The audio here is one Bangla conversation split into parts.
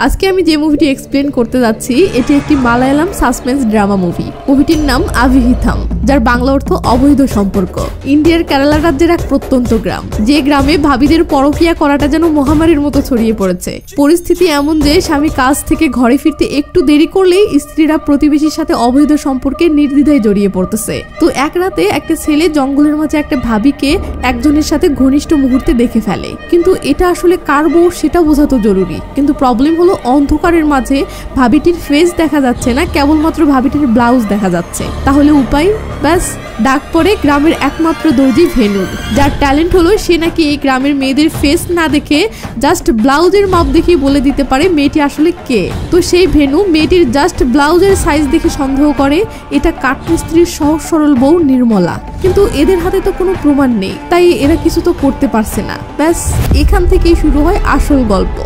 আজকে আমি যে মুভিটি এক্সপ্লেন করতে যাচ্ছি এটি একটি মালায়ালাম সাসপেন্স ড্রামা মুভি। মুভিটির নাম আভিহিথাম, যার বাংলা অর্থ অবৈধ সম্পর্ক। ইন্ডিয়ার কেরালা রাজ্যের এক প্রত্যন্ত গ্রাম, যে গ্রামে ভাবিদের পরকীয়া করাটা যেন মহামারীর মতো ছড়িয়ে পড়েছে। পরিস্থিতি এমন যে স্বামী কাজ থেকে ঘরে ফিরতে একটু দেরি করলেই স্ত্রীরা প্রতিবেশীর সাথে অবৈধ সম্পর্কে নির্দ্বিধায় জড়িয়ে পড়তেছে। তো এক রাতে একটা ছেলে জঙ্গলের মাঝে একটা ভাবিকে একজনের সাথে ঘনিষ্ঠ মুহূর্তে দেখে ফেলে, কিন্তু এটা আসলে কার বউ সেটা বোঝা তো জরুরি। কিন্তু প্রবলেম হলো অন্ধকারের মাঝে ভাবিটির ফেস দেখা যাচ্ছে না, কেবলমাত্র ভাবিটির ব্লাউজ দেখা যাচ্ছে। তাহলে উপায়? ব্যাস, ডাক পড়ে গ্রামের একমাত্র দর্জি ভেনুর, যার ট্যালেন্ট হলো সে নাকি এই গ্রামের মেয়েদের ফেস না দেখে জাস্ট ব্লাউজের মাপ দেখে বলে দিতে পারে মেয়েটি আসলে কে। তো সেই ভেনু মেয়েটির জাস্ট ব্লাউজের সাইজ দেখে সন্দেহ করে এটা কাঠমিস্ত্রির সহজ সরল বউ নির্মলা। কিন্তু এদের হাতে তো কোনো প্রমাণ নেই, তাই এরা কিছু তো করতে পারছে না। ব্যাস, এখান থেকেই শুরু হয় আসল গল্প।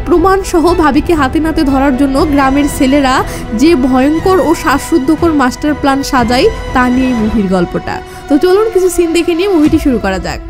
প্রমাণ সহ ভাবিকে হাতে নাতে ধরার জন্য গ্রামের ছেলেরা যে ভয়ঙ্কর ও শ্বাসরুদ্ধকর মাস্টার প্ল্যান সাজায় তা নিয়ে মুভির গল্পটা। তো চলুন কিছু সিন দেখে নিয়ে মুভিটি শুরু করা যাক।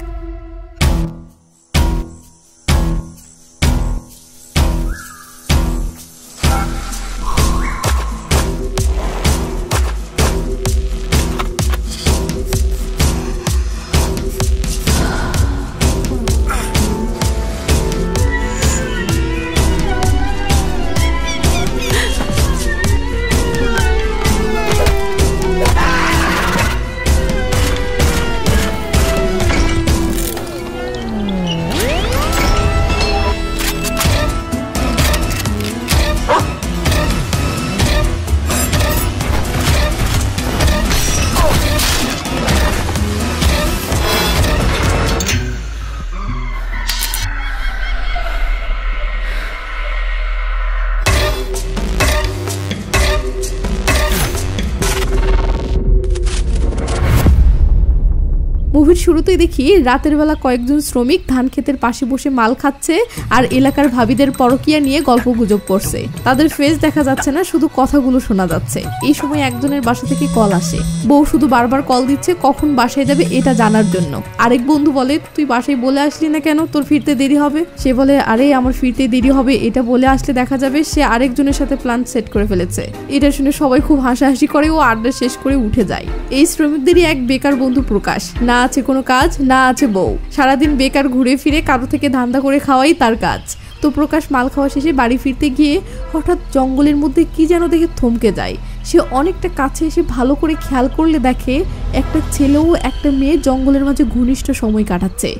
মুভির শুরুতেই দেখি রাতের বেলা কয়েকজন শ্রমিক ধান ক্ষেতের পাশে বসে মাল খাচ্ছে আর এলাকার ভাবিদের পরকীয়া নিয়ে গল্প গুজব করছে। তাদের ফেস দেখা যাচ্ছে না, শুধু কথাগুলো শোনা যাচ্ছে। এই সময় একজনের বাসা থেকে কল আসে। বউ শুধু বারবার কল দিচ্ছে কখন বাসায় যাবে এটা জানার জন্য। আরেক বন্ধু বলে, তুই বাসায় বলে আসলি না কেন, তোর ফিরতে দেরি হবে। সে বলে, আরে আমার ফিরতে দেরি হবে এটা বলে আসলে দেখা যাবে সে আরেকজনের সাথে প্ল্যান সেট করে ফেলেছে। এটা শুনে সবাই খুব হাসাহাসি করে ও আড্ডা শেষ করে উঠে যায়। এই শ্রমিকদেরই এক বেকার বন্ধু প্রকাশ, না আছে কোনো কাজ, না আছে বউ, সারাদিন বেকার ঘুরে ফিরে কারো থেকে ধান্দা করে খাওয়াই তার কাজ। তো প্রকাশ মাল খাওয়া শেষে বাড়ি ফিরতে গিয়ে হঠাৎ জঙ্গলের মধ্যে কি যেন দেখে থমকে যায়। সে অনেকটা কাছে এসে ভালো করে খেয়াল করলে দেখে একটা ছেলে ও একটা মেয়ে জঙ্গলের মাঝে ঘনিষ্ঠ সময় কাটাচ্ছে।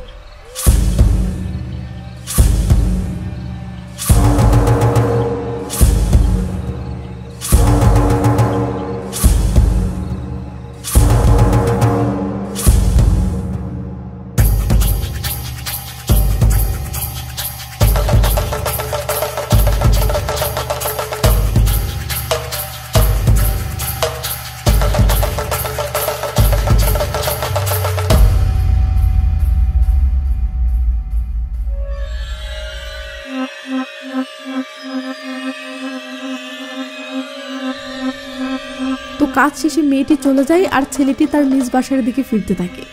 তো কাজ শেষে মেয়েটি চলে যায় আর ছেলেটি তার নিজ বাসার দিকে ফিরতে থাকে।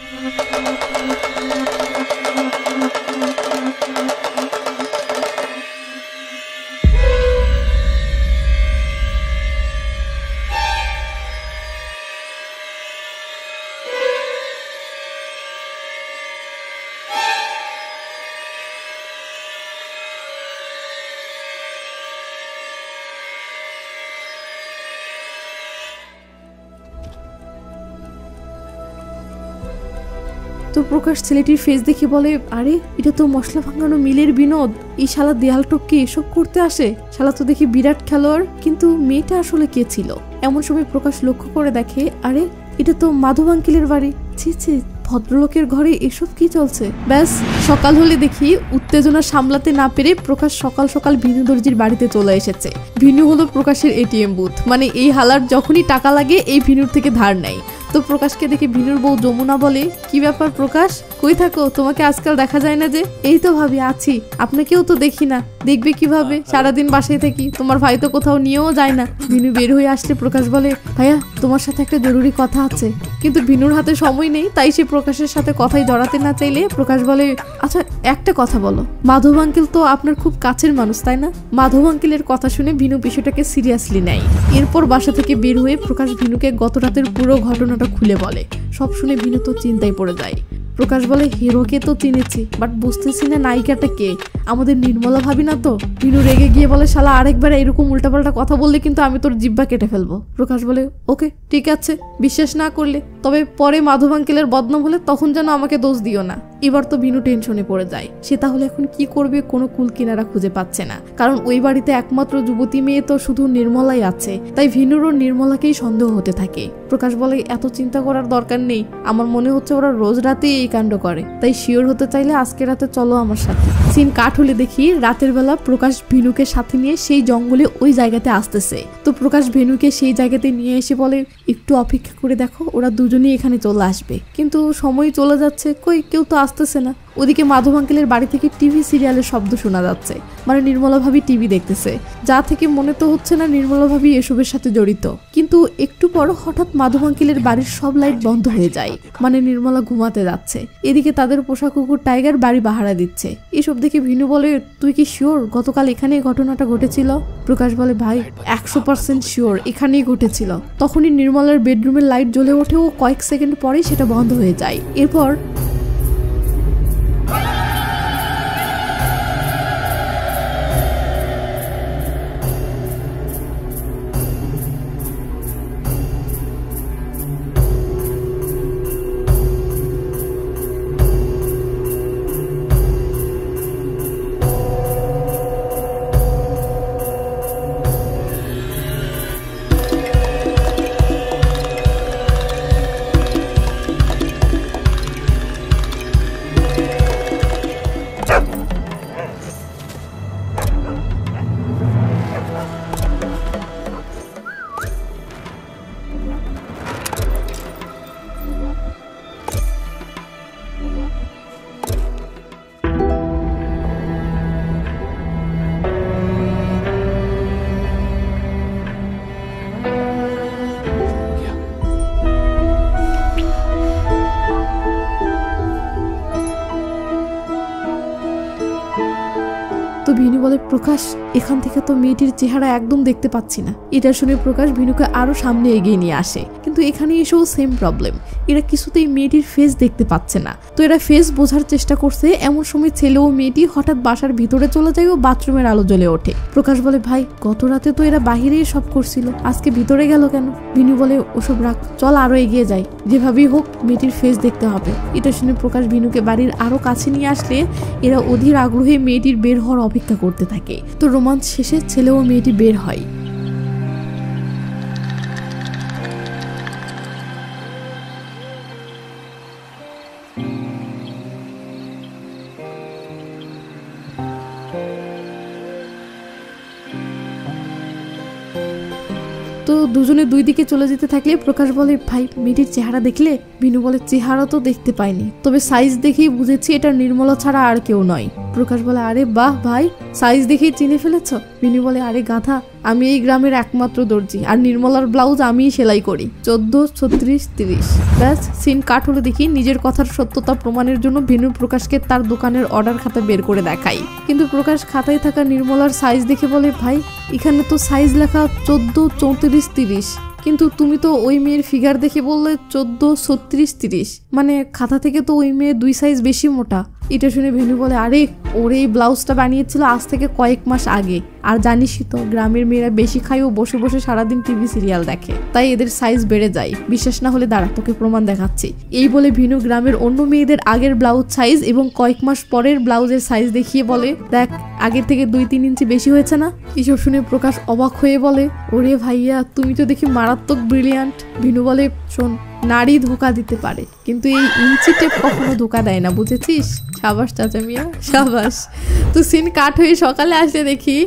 তো প্রকাশ ছেলেটির ফেস দেখে বলে, আরে এটা তো মশলা ভাঙানো মিলের বিনোদ, এই শালা দেয়াল টপকে এসব করতে আসে, শালা তো দেখি বিরাট খেলোয়াড়। কিন্তু মেয়েটা আসলে কে ছিল? এমন সময় প্রকাশ লক্ষ্য করে দেখে, আরে এটা তো মাধব আঙ্কেলের বাড়ি। ছি ছি, ভদ্রলোকের ঘরে এসব কি চলছে? ব্যাস, সকাল হলে দেখি উত্তেজনা সামলাতে না পেরে প্রকাশ সকাল সকাল ভিনু দর্জির বাড়িতে চলে এসেছে। ভিনু হলো প্রকাশের এটিএম বুথ, মানে এই হালার যখনই টাকা লাগে এই ভিনুর থেকে ধার নেয়। তো প্রকাশকে দেখে ভিনুর বউ যমুনা বলে, কি ব্যাপার প্রকাশ, কই থাকো, তোমাকে আজকাল দেখা যায় না যে? এই তো ভাবি আছি, আপনাকেও তো দেখি না। দেখবে কিভাবে, সারাদিন বাসায় থাকি, তোমার ভাই তো কোথাও নিয়েও যায় না। ভিনু বের হয়ে আসলে প্রকাশ বলে, ভাইয়া তোমার সাথে একটা জরুরি কথা আছে। কিন্তু ভিনুর হাতে সময় নেই, তাই সে প্রকাশের সাথে কথাই জড়াতে না চাইলে প্রকাশ বলে, আচ্ছা একটা কথা বলো, মাধব আঙ্কেল তো আপনার খুব কাছের মানুষ তাই না? মাধব আঙ্কেলের কথা শুনে ভিনু বিষয়টাকে সিরিয়াসলি নেয়। এরপর বাসা থেকে বের হয়ে প্রকাশ ভিনুকে গত রাতের পুরো ঘটনাটা খুলে বলে। সব শুনে ভিনু তো চিন্তায় পড়ে যায়। প্রকাশ বলে, হিরোকে তো চিনেছি, বাট বুঝতেছি না নায়িকাটা কে, আমাদের নির্মলা ভাবি না তো? ভিনু রেগে গিয়ে বলে, শালা আরেকবার এরকম উল্টাপাল্টা কথা বললে কিন্তু আমি তোর জিব্বা কেটে ফেলবো। প্রকাশ বলে, ওকে ঠিক আছে, বিশ্বাস না করলে, তবে পরে মাধব আঙ্কেলের বদনাম হলে তখন যেন আমাকে দোষ দিও না। এবার তো ভিনু টেনশনে পড়ে যায়। সে তাহলে এখন কি করবে, কোনো কুল কিনারা খুঁজে পাচ্ছে না, কারণ ওই বাড়িতে একমাত্র যুবতী মেয়ে তো শুধু নির্মলাই আছে। তাই ভিনুরও নির্মলাকেই সন্দেহ হতে থাকে। প্রকাশ বলে, এত চিন্তা করার দরকার নেই, আমার মনে হচ্ছে ওরা রোজ রাতেই এই কাণ্ড করে, তাই শিওর হতে চাইলে আজকে রাতে চলো আমার সাথে। সিন কাট হলে দেখি রাতের বেলা প্রকাশ ভিনুকে সাথে নিয়ে সেই জঙ্গলে ওই জায়গাতে আসতেছে। তো প্রকাশ ভিনুকে সেই জায়গাতে নিয়ে এসে বলে, একটু অপেক্ষা করে দেখো, ওরা দুজনেই এখানে চলে আসবে। কিন্তু সময় চলে যাচ্ছে, কই কেউ তো আসতেছে না। ওদিকে মাধব আঙ্কেলের বাড়ি থেকে টিভি সিরিয়ালের শব্দ শোনা যাচ্ছে, মানে নির্মলা ভাবি টিভি দেখতেছে, যা থেকে মনে তো হচ্ছে না নির্মলা ভাবি এসবের সাথে জড়িত। কিন্তু একটু পর হঠাৎ মাধব আঙ্কেলের বাড়ির সব লাইট বন্ধ হয়ে যায়, মানে নির্মলা ঘুমাতে যাচ্ছে। এদিকে তাদের পোষা কুকুর টাইগার বাড়ি পাহারা দিচ্ছে। এসব দেখে ভিনু বলে, তুই কি শিওর গতকাল এখানে ঘটনাটা ঘটেছিল? প্রকাশ বলে, ভাই 100% শিওর এখানেই ঘটেছিল। তখনই নির্মলার বেডরুমের লাইট জ্বলে ওঠে ও কয়েক সেকেন্ড পরেই সেটা বন্ধ হয়ে যায়। এরপর তো ভিনু বলে, প্রকাশ এখান থেকে তো মেয়েটির চেহারা একদম দেখতে পাচ্ছি না। এটা শুনে প্রকাশ ভিনুকে আরো সামনে এগিয়ে নিয়ে আসে, কিন্তু এখানে এসেও সেম প্রবলেম, এরা কিছুতেই মেয়েটির ফেস দেখতে পাচ্ছে না। তো এরা ফেস বোঝার চেষ্টা করছে, এমন সময় ছেলে ও মেয়েটি হঠাৎ বাসার ভিতরে চলে যায় ও বাথরুমের আলো জ্বলে ওঠে। প্রকাশ বলে, ভাই গত রাতে তো এরা বাহিরেই সব করছিল, আজকে ভিতরে গেল কেন? ভিনু বলে, ওসব রাখ, চল আরো এগিয়ে যাই, যেভাবেই হোক মেয়েটির ফেস দেখতে হবে। এটা শুনে প্রকাশ ভিনুকে বাড়ির আরো কাছে নিয়ে আসলে এরা অধীর আগ্রহে মেয়েটির বের হওয়ার অপেক্ষা করতে থাকে। তো রোমান্স শেষে ছেলে ও মেয়েটি বের হয়। তো দুজনে দুই দিকে চলে যেতে থাকলে প্রকাশ বলে, ভাই মেয়েটির চেহারা দেখলে? ভিনু বলে, চেহারা তো দেখতে পাইনি, তবে সাইজ দেখেই বুঝেছি এটা নির্মলা ছাড়া আর কেউ নয়। প্রকাশ বলে, আরে বাহ ভাই, সাইজ দেখেই চিনে ফেলেছ? ভিনু বলে, আরে গাধা, আমি এই গ্রামের একমাত্র দর্জি, আর নির্মলার ব্লাউজ আমিই সেলাই করি। 14, 36, 30। ব্যাস, সিন কাট হলে দেখি নিজের কথার সত্যতা প্রমাণের জন্য ভিনু প্রকাশকে তার দোকানের অর্ডার খাতা বের করে দেখাই। কিন্তু প্রকাশ খাতায় থাকা নির্মলার সাইজ দেখে বলে, ভাই এখানে তো সাইজ লেখা 14, 34, 30, কিন্তু তুমি তো ওই মেয়ের ফিগার দেখে বললে 14, 36, 30, মানে খাতা থেকে তো ওই মেয়ে 2 সাইজ বেশি মোটা। এটা শুনে ভিনু বলে, আরে ওর এই ব্লাউজটা বানিয়েছিল আজ থেকে কয়েক মাস আগে, আর জানিসই তো গ্রামের মেয়েরা বেশি খায় ও বসে বসে সারাদিন টিভি সিরিয়াল দেখে, তাই এদের সাইজ বেড়ে যায়। বিশ্বাস না হলে দাঁড়া, তোকে প্রমাণ দেখাচ্ছি। এই বলে ভিনু গ্রামের অন্য মেয়েদের আগের ব্লাউজ সাইজ এবং কয়েক মাস পরের ব্লাউজের সাইজ দেখিয়ে বলে, দেখ আগের থেকে 2-3 ইঞ্চি বেশি হয়েছে না? এসব শুনে প্রকাশ অবাক হয়ে বলে, ওরে ভাইয়া তুমি তো দেখি মারাত্মক ব্রিলিয়ান্ট। ভিনু বলে, শোন, নারী ধোকা দিতে পারে, কিন্তু এই ইঞ্চি টেপ কখনো ধোকা দেয় না, বুঝেছিস? সাবাস চাচা মিয়া, সাবাস। তো সিন কাট হয়ে সকালে আসলে দেখি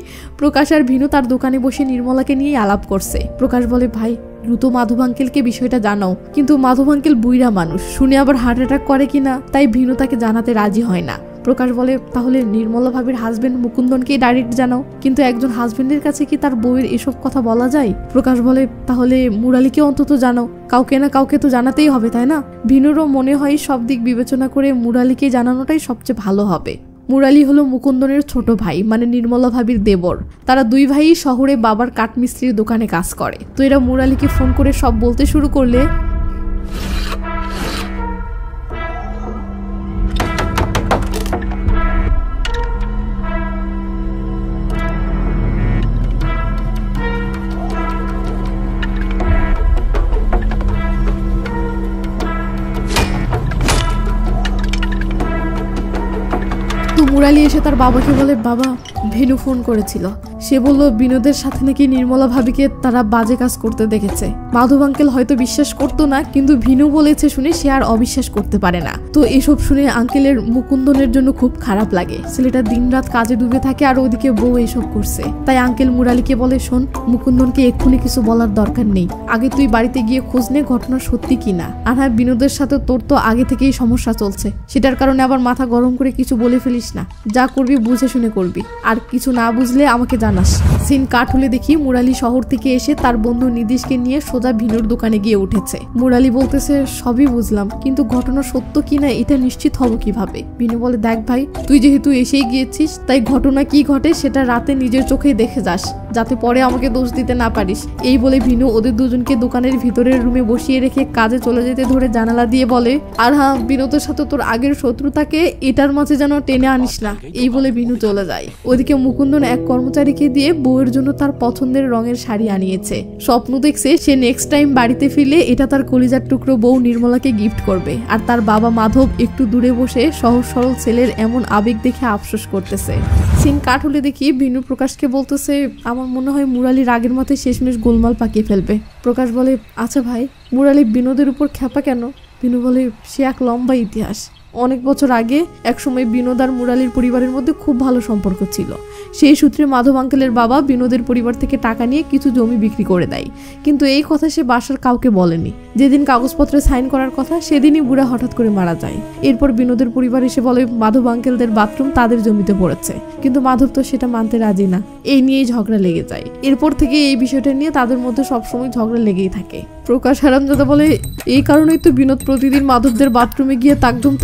প্রকাশ আর ভিনু তার দোকানে বসে নির্মলাকে নিয়ে আলাপ করছে। প্রকাশ বলে, ভাই দ্রুত মাধব আঙ্কেলকে বিষয়টা জানাও, কিন্তু মাধব আঙ্কেল বুইড়া মানুষ, শুনে আবার হার্ট অ্যাটাক করে কিনা, তাই ভিনু তাকে জানাতে রাজি হয় না। প্রকাশ বলে তাহলে নির্মলা ভাবির হাজবেন্ড মুকুন্দনকেই ডাইরেক্ট জানাও। কিন্তু একজন হাজবেন্ডের কাছে কি তার বউয়ের এসব কথা বলা যায়? প্রকাশ বলে তাহলে মুরালিকে অন্তত জানাও, কাউকে না কাউকে তো জানাতেই হবে, তাই না? ভিনুরও মনে হয় সব দিক বিবেচনা করে মুরালিকে জানানোটাই সবচেয়ে ভালো হবে। মুরালি হলো মুকুন্দনের ছোট ভাই, মানে নির্মলা ভাবির দেবর। তারা দুই ভাই শহরে বাবার কাঠমিস্ত্রির দোকানে কাজ করে। তো এরা মুরালিকে ফোন করে সব বলতে শুরু করলে মুরালি এসে তার বাবাকে বলে বাবা ভিনু ফোন করেছিল, সে বলল বিনোদের সাথে নাকি নির্মলা ভাবিকে তারা বাজে কাজ করতে দেখেছে। মাধব আঙ্কেল হয়তো বিশ্বাস করতো না, কিন্তু ভিনু বলেছে শুনে সে আর অবিশ্বাস করতে পারে না। তো এসব শুনে আঙ্কেলের মুকুন্দনের জন্য খুব খারাপ লাগে। ছেলেটা দিনরাত কাজে ডুবে থাকে আর ওদিকে বউ এসব করছে। তাই আঙ্কেল মুরালিকে বলে শোন, মুকুন্দনকে এক্ষুনি কিছু বলার দরকার নেই, আগে তুই বাড়িতে গিয়ে খোঁজ নে ঘটনা সত্যি কিনা। আর হ্যাঁ, বিনোদের সাথে তোর তো আগে থেকেই সমস্যা চলছে, সেটার কারণে আবার মাথা গরম করে কিছু বলে ফেলিস না, যা করবি বুঝে শুনে করবি, আর কিছু না বুঝলে আমাকে জানাস। সিন কাট হলে দেখি মুরালি শহর থেকে এসে তার বন্ধু নিদিশকে নিয়ে সোজা ভিনুর দোকানে গিয়ে উঠেছে। মুরালি বলতেছে সবই বুঝলাম, কিন্তু ঘটনা সত্য কিনা এটা নিশ্চিত হব কিভাবে? ভিনু বলে দেখ ভাই, তুই যেহেতু এসেই গিয়েছিস তাই ঘটনা কি ঘটে সেটা রাতে নিজের চোখেই দেখে যাস, যাতে পরে আমাকে দোষ দিতে না পারিস। এই বলে ভিনু ওদের দুজনকে দোকানের ভিতরের রুমে বসিয়ে রেখে কাজে চলে যেতে ধরে জানালা দিয়ে বলে আর হ্যাঁ, বিনোদের সাথে তোর আগের শত্রুতাকে এটার মাঝে যেন টেনে আনিস না। এই বলে ভিনু চলে যায়। ওদিকে মুকুন্দন এক কর্মচারীকে দিয়ে বউয়ের জন্য তার পছন্দের রঙের শাড়ি আনিয়েছে। স্বপ্ন দেখছে সে নেক্সট টাইম বাড়িতে ফিরলে এটা তার কলিজার টুকরো বউ নির্মলাকে গিফট করবে। আর তার বাবা মাধব একটু দূরে বসে সহজ সরল ছেলের এমন আবেগ দেখে আফসোস করতেছে। সিন কাট হলে দেখি ভিনু প্রকাশকে বলতেছে আমার মনে হয় মুরালি রাগের মাথায় শেষমেশ গোলমাল পাকিয়ে ফেলবে। প্রকাশ বলে আচ্ছা ভাই, মুরালি বিনোদের উপর খ্যাপা কেন? ভিনু বলে সে এক লম্বা ইতিহাস। অনেক বছর আগে একসময় বিনোদ আর মুরালির পরিবারের মধ্যে খুব ভালো সম্পর্ক ছিল। সেই সূত্রে মাধব আঙ্কেলের বাবা বিনোদের পরিবার থেকে টাকা নিয়ে কিছু জমি বিক্রি করে দেয়, কিন্তু এই কথা সে বাসার কাউকে বলেনি। যেদিন কাগজপত্রে সাইন করার কথা সেদিনই বুড়া হঠাৎ করে মারা যায়। এরপর বিনোদের পরিবার এসে বলে মাধব আঙ্কেলদের বাথরুম তাদের জমিতে পড়েছে, কিন্তু মাধব তো সেটা মানতে রাজি না। এই নিয়েই ঝগড়া লেগে যায়। এরপর থেকে এই বিষয়টা নিয়ে তাদের মধ্যে সবসময় ঝগড়া লেগেই থাকে। প্রকাশ হারামজাদা বলে এই কারণেই তো বিনোদ প্রতিদিন মাধবদের বাথরুমে গিয়ে তাকদুম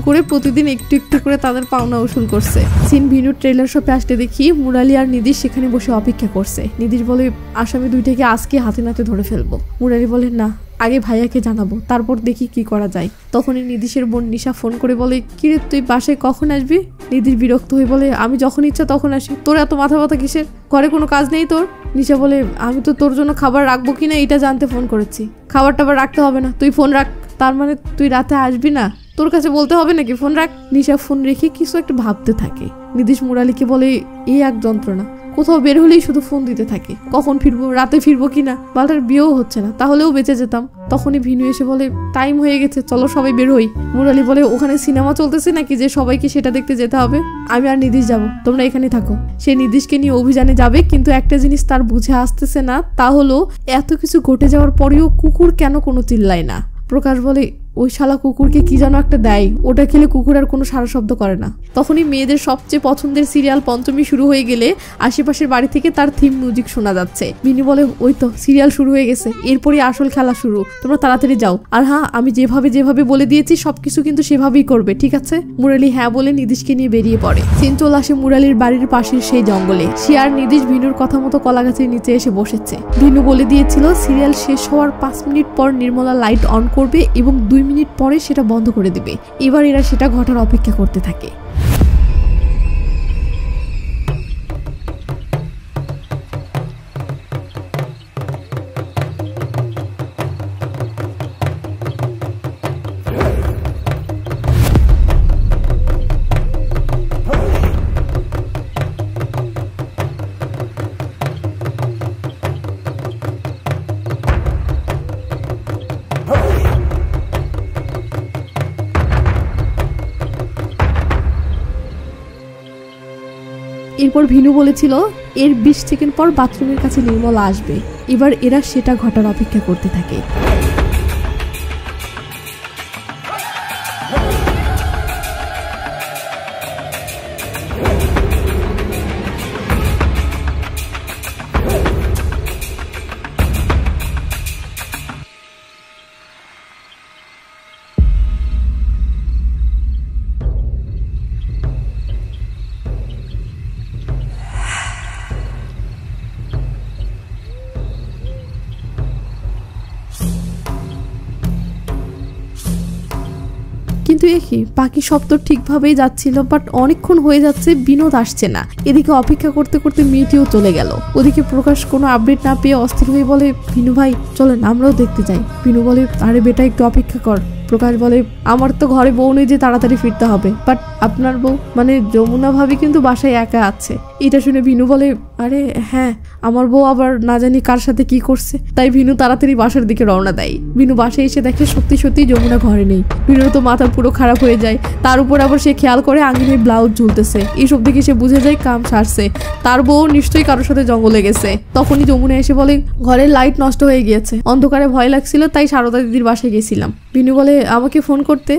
করে প্রতিদিন একটু একটু করে তাদের পাওনা উসুল করছে। সিন ভিনুর ট্রেলার শপে আসতে দেখি মুরালি আর নিদিশ সেখানে বসে অপেক্ষা করছে। নিদিশ বলে আসামি দুইটাকে আজকে হাতে নাতে ধরে ফেলবো। মুরালি বলে না, আগে ভাইয়াকে জানাবো, তারপর দেখি কি করা যায়। তখনই নিদিশের বোন নিশা ফোন করে বলে কিরে তুই বাসায় কখন আসবি? নিদিশ বিরক্ত হয়ে বলে আমি যখন ইচ্ছা তখন আসি, তোর এত মাথা ব্যথা কিসের? ঘরে কোনো কাজ নেই তোর? নিশা বলে আমি তো তোর জন্য খাবার রাখবো কিনা এটা জানতে ফোন করেছি। খাবার টাবার রাখতে হবে না, তুই ফোন রাখ। তার মানে তুই রাতে আসবি না? তোর কাছে বলতে হবে নাকি ফোন রাখ? নিশা ফোন রেখে কিছু একটা ভাবতে থাকে। নিদিশ মুরালিকে বলে এই এক যন্ত্রণা, কোথাও বের হলেই শুধু ফোন দিতে থাকে, কখন ফিরবো, রাতে ফিরবো কিনা, বালটার বিয়েও হচ্ছে না, তাহলেও বেঁচে যেতাম। তখনই ভিনু এসে বলে টাইম হয়ে গেছে, চলো সবাই বের হই। মুরালি বলে ওখানে সিনেমা চলতেছে নাকি যে সবাইকে সেটা দেখতে যেতে হবে? আমি আর নিদিশ যাবো, তোমরা এখানে থাকো। সে নিদিশকে নিয়ে অভিযানে যাবে, কিন্তু একটা জিনিস তার বুঝে আসতেছে না, তা হলো এত কিছু ঘটে যাওয়ার পরেও কুকুর কেন কোনো চিল্লায় না। প্রকাশ বলে ওই শালা কুকুরকে কি যেন একটা দেয়, ওটা খেলে কুকুর আর কোনো সারা শব্দ করে না। তখনই মেয়েদের সবচেয়ে পছন্দের সিরিয়াল পঞ্চমী শুরু হয়ে গেলে আশেপাশের বাড়ি থেকে তার থিম মিউজিক শোনা যাচ্ছে। মিনি বলে ওই তো সিরিয়াল শুরু হয়ে গেছে, এরপরই আসল খেলা শুরু, তোমরা তাড়াতাড়ি যাও। আর হ্যাঁ, আমি যেভাবে বলে দিয়েছি সবকিছু কিন্তু সেভাবেই করবে, ঠিক আছে? মুরালি হ্যাঁ বলে নিদিশকে নিয়ে বেরিয়ে পড়ে। সিন চলে আসে মুরালির বাড়ির পাশের সেই জঙ্গলে। সে আর নিদিশ ভিনুর কথা মতো কলা গাছের নিচে এসে বসেছে। ভিনু বলে দিয়েছিল সিরিয়াল শেষ হওয়ার 5 মিনিট পর নির্মলা লাইট অন করবে এবং 2 মিনিট পরে সেটা বন্ধ করে দিবে। এবার এরা সেটা ঘটার অপেক্ষা করতে থাকে। এরপর ভিনু বলেছিল এর 20 সেকেন্ড পর বাথরুমের কাছে নির্মলা আসবে। এবার এরা সেটা ঘটার অপেক্ষা করতে থাকে। কিন্তু একই বাকি সব তো ঠিকভাবেই যাচ্ছিল, বাট অনেকক্ষণ হয়ে যাচ্ছে বিনোদ আসছে না। এদিকে অপেক্ষা করতে করতে মেয়েটিও চলে গেল। ওদিকে প্রকাশ কোনো আপডেট না পেয়ে অস্থির হয়ে বলে, বিনু ভাই চলেন আমরাও দেখতে যাই। বিনু বলে, আরে বেটা একটু অপেক্ষা কর। প্রকাশ বলে, আমার তো ঘরে বউ নেই যে তাড়াতাড়ি ফিরতে হবে, বাট আপনার বউ মানে যমুনা ভাবি কিন্তু বাসায় একা আছে। এটা শুনে বিনু বলে, আরে হ্যাঁ আমার বউ আবার না জানি কার সাথে কি করছে। তাই বিনু তাড়াতাড়ি বাসার দিকে রওনা দেয়। বিনু বাসায় এসে দেখে সত্যি সত্যি যমুনা ঘরে নেই। বিনু তো মাথা পুরো খারাপ হয়ে যায়। তার উপর আবার সে খেয়াল করে আঙিনে ব্লাউজ ঝুলতেছে। এইসব দেখে সে বুঝে যায় কাম সারছে, তার বউ নিশ্চয়ই কারোর সাথে জঙ্গলে গেছে। তখনই যমুনা এসে বলে, ঘরের লাইট নষ্ট হয়ে গিয়েছে, অন্ধকারে ভয় লাগছিল তাই সারদা দিদির বাসায় গেছিলাম। বিনু বলে, আমাকে ফোন করতে?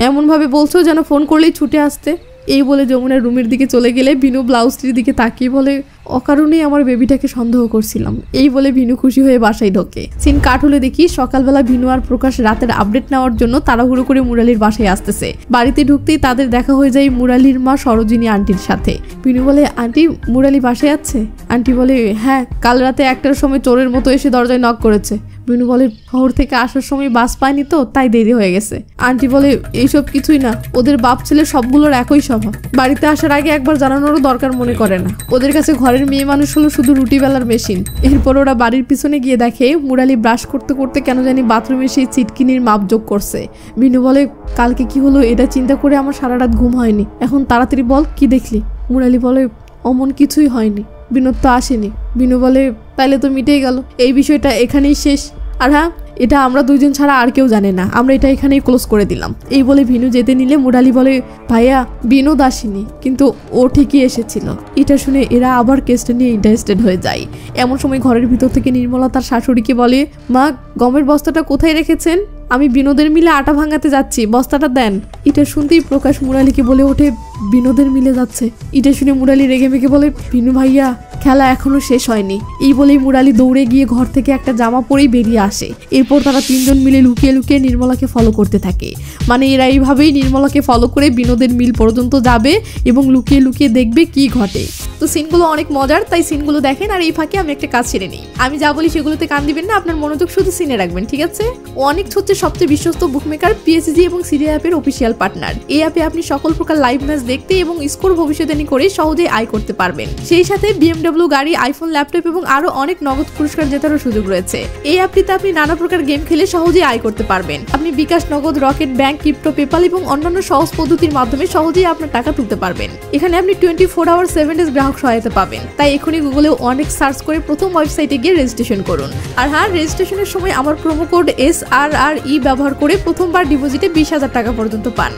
এমন ভাবে বলছো যেন ফোন করলেই ছুটে আসতে। এই বলে যমুনার রুমের দিকে চলে গেলে বিনু ব্লাউজটির দিকে তাকিয়ে বলে, অকারণেই আমার বেবিটাকে সন্দেহ করছিলাম। এই বলে বিনু খুশি হয়ে বাসায় ঢোকে। সিন কাট হলে দেখি সকালবেলা বিনু আর প্রকাশ রাতের আপডেট নেওয়ার জন্য তাড়াহুড়ো করে মুরালির বাসায় আসতেছে। বাড়িতে ঢুকতেই তাদের দেখা হয়ে যায় মুরালির মা সরোজিনী আন্টির সাথে। বিনু বলে, আন্টি মুরালি বাসায় আছে? আন্টি বলে, হ্যাঁ কাল রাতে 1টার সময় চোরের মতো এসে দরজায় নক করেছে। বিনু বলে, শহর থেকে আসার সময় বাস পায়নি তো তাই দেরি হয়ে গেছে। আন্টি বলে, এইসব কিছুই না, ওদের বাপ ছেলে সবগুলোর একই স্বভাব, বাড়িতে আসার আগে একবার জানানোরও দরকার মনে করে না। ওদের কাছে ঘরের মেয়ে মানুষ হলো শুধু রুটি বেলার মেশিন। এরপর ওরা বাড়ির পিছনে গিয়ে দেখে মুরালি ব্রাশ করতে করতে কেন জানি বাথরুমে সেই চিটকিনির মাপ যোগ করছে। বিনু বলে, কালকে কি হলো এটা চিন্তা করে আমার সারা রাত ঘুম হয়নি, এখন তাড়াতাড়ি বল কি দেখলি। মুরালি বলে, অমন কিছুই হয়নি, বিনোদ তো আসেনি। বিনু বলে, তাইলে তো মিটেই গেল, এই বিষয়টা এখানেই শেষ। আর হ্যাঁ, এটা আমরা দুইজন ছাড়া আর কেউ জানে না, আমরা এটা এখানেই ক্লোজ করে দিলাম। এই বলে বিনু যেতে নিলে মুরালি বলে, ভাইয়া বিনোদ আসেনি, কিন্তু ও ঠিকই এসেছিল। এটা শুনে এরা আবার কেসটা নিয়ে ইন্টারেস্টেড হয়ে যায়। এমন সময় ঘরের ভিতর থেকে নির্মলা তার শাশুড়িকে বলে, মা গমের বস্তাটা কোথায় রেখেছেন? আমি বিনোদের মিলে আটা ভাঙাতে যাচ্ছি, বস্তাটা দেন। এটা শুনতেই প্রকাশ মুরালিকে বলে ওঠে, বিনোদের মিলে যাচ্ছে। এটা শুনে মুরালি রেগে মেগে বলে, বিনু ভাইয়া খেলা এখনো শেষ হয়নি। এই বলেই মুরালি দৌড়ে গিয়ে ঘর থেকে একটা জামা পরেই বেরিয়ে আসে। এরপর তারা তিনজন মিলে লুকিয়ে লুকিয়ে নির্মলাকে ফলো করতে থাকে। মানে এরা এইভাবেই নির্মলাকে ফলো করে বিনোদের মিল পর্যন্ত যাবে এবং লুকিয়ে লুকিয়ে দেখবে কি ঘটে। তো সিনগুলো অনেক মজার, তাই সিনগুলো দেখেন। আর এই ফাঁকে আমি একটা কাজ ছেড়ে নিই, আমি যা বলি সেগুলোতে কান দিবেন না, আপনার মনোযোগ শুধু সিনে রাখবেন, ঠিক আছে? অনেক হচ্ছে সবচেয়ে বিশ্বস্ত বুকমেকার, পিএসজি এবং সিরিয়া অ্যাপের অফিসিয়াল পার্টনার। এই অ্যাপে আপনি সকল প্রকার লাইভ ম্যাচ দেখতে এবং স্কোর ভবিষ্যদ্বাণী করে সহজেই আয় করতে পারবেন। সেই সাথে বিএমডব্লিউ গাড়ি, আইফোন, ল্যাপটপ এবং আরো অনেক নগদ পুরস্কার জেতারও সুযোগ রয়েছে। এই অ্যাপটিতে আপনি নানা প্রকার গেম খেলে সহজেই আয় করতে পারবেন। আপনি বিকাশ, নগদ, রকেট, ব্যাংক, ক্রিপ্টো, পেপাল এবং অন্যান্য সহজ পদ্ধতির মাধ্যমে সহজেই আপনার টাকা তুলতে পারবেন। এখানে আপনি 24 আওয়ার 7 ডেজ গ্রাহক সহায়তা পাবেন। তাই এখনই গুগলে অনেক সার্চ করে প্রথম ওয়েবসাইটে গিয়ে রেজিস্ট্রেশন করুন। আর হ্যাঁ, রেজিস্ট্রেশনের সময় আমার প্রোমো কোড SRRE ব্যবহার করে প্রথমবার ডিপোজিটে 20,000 টাকা পর্যন্ত পান।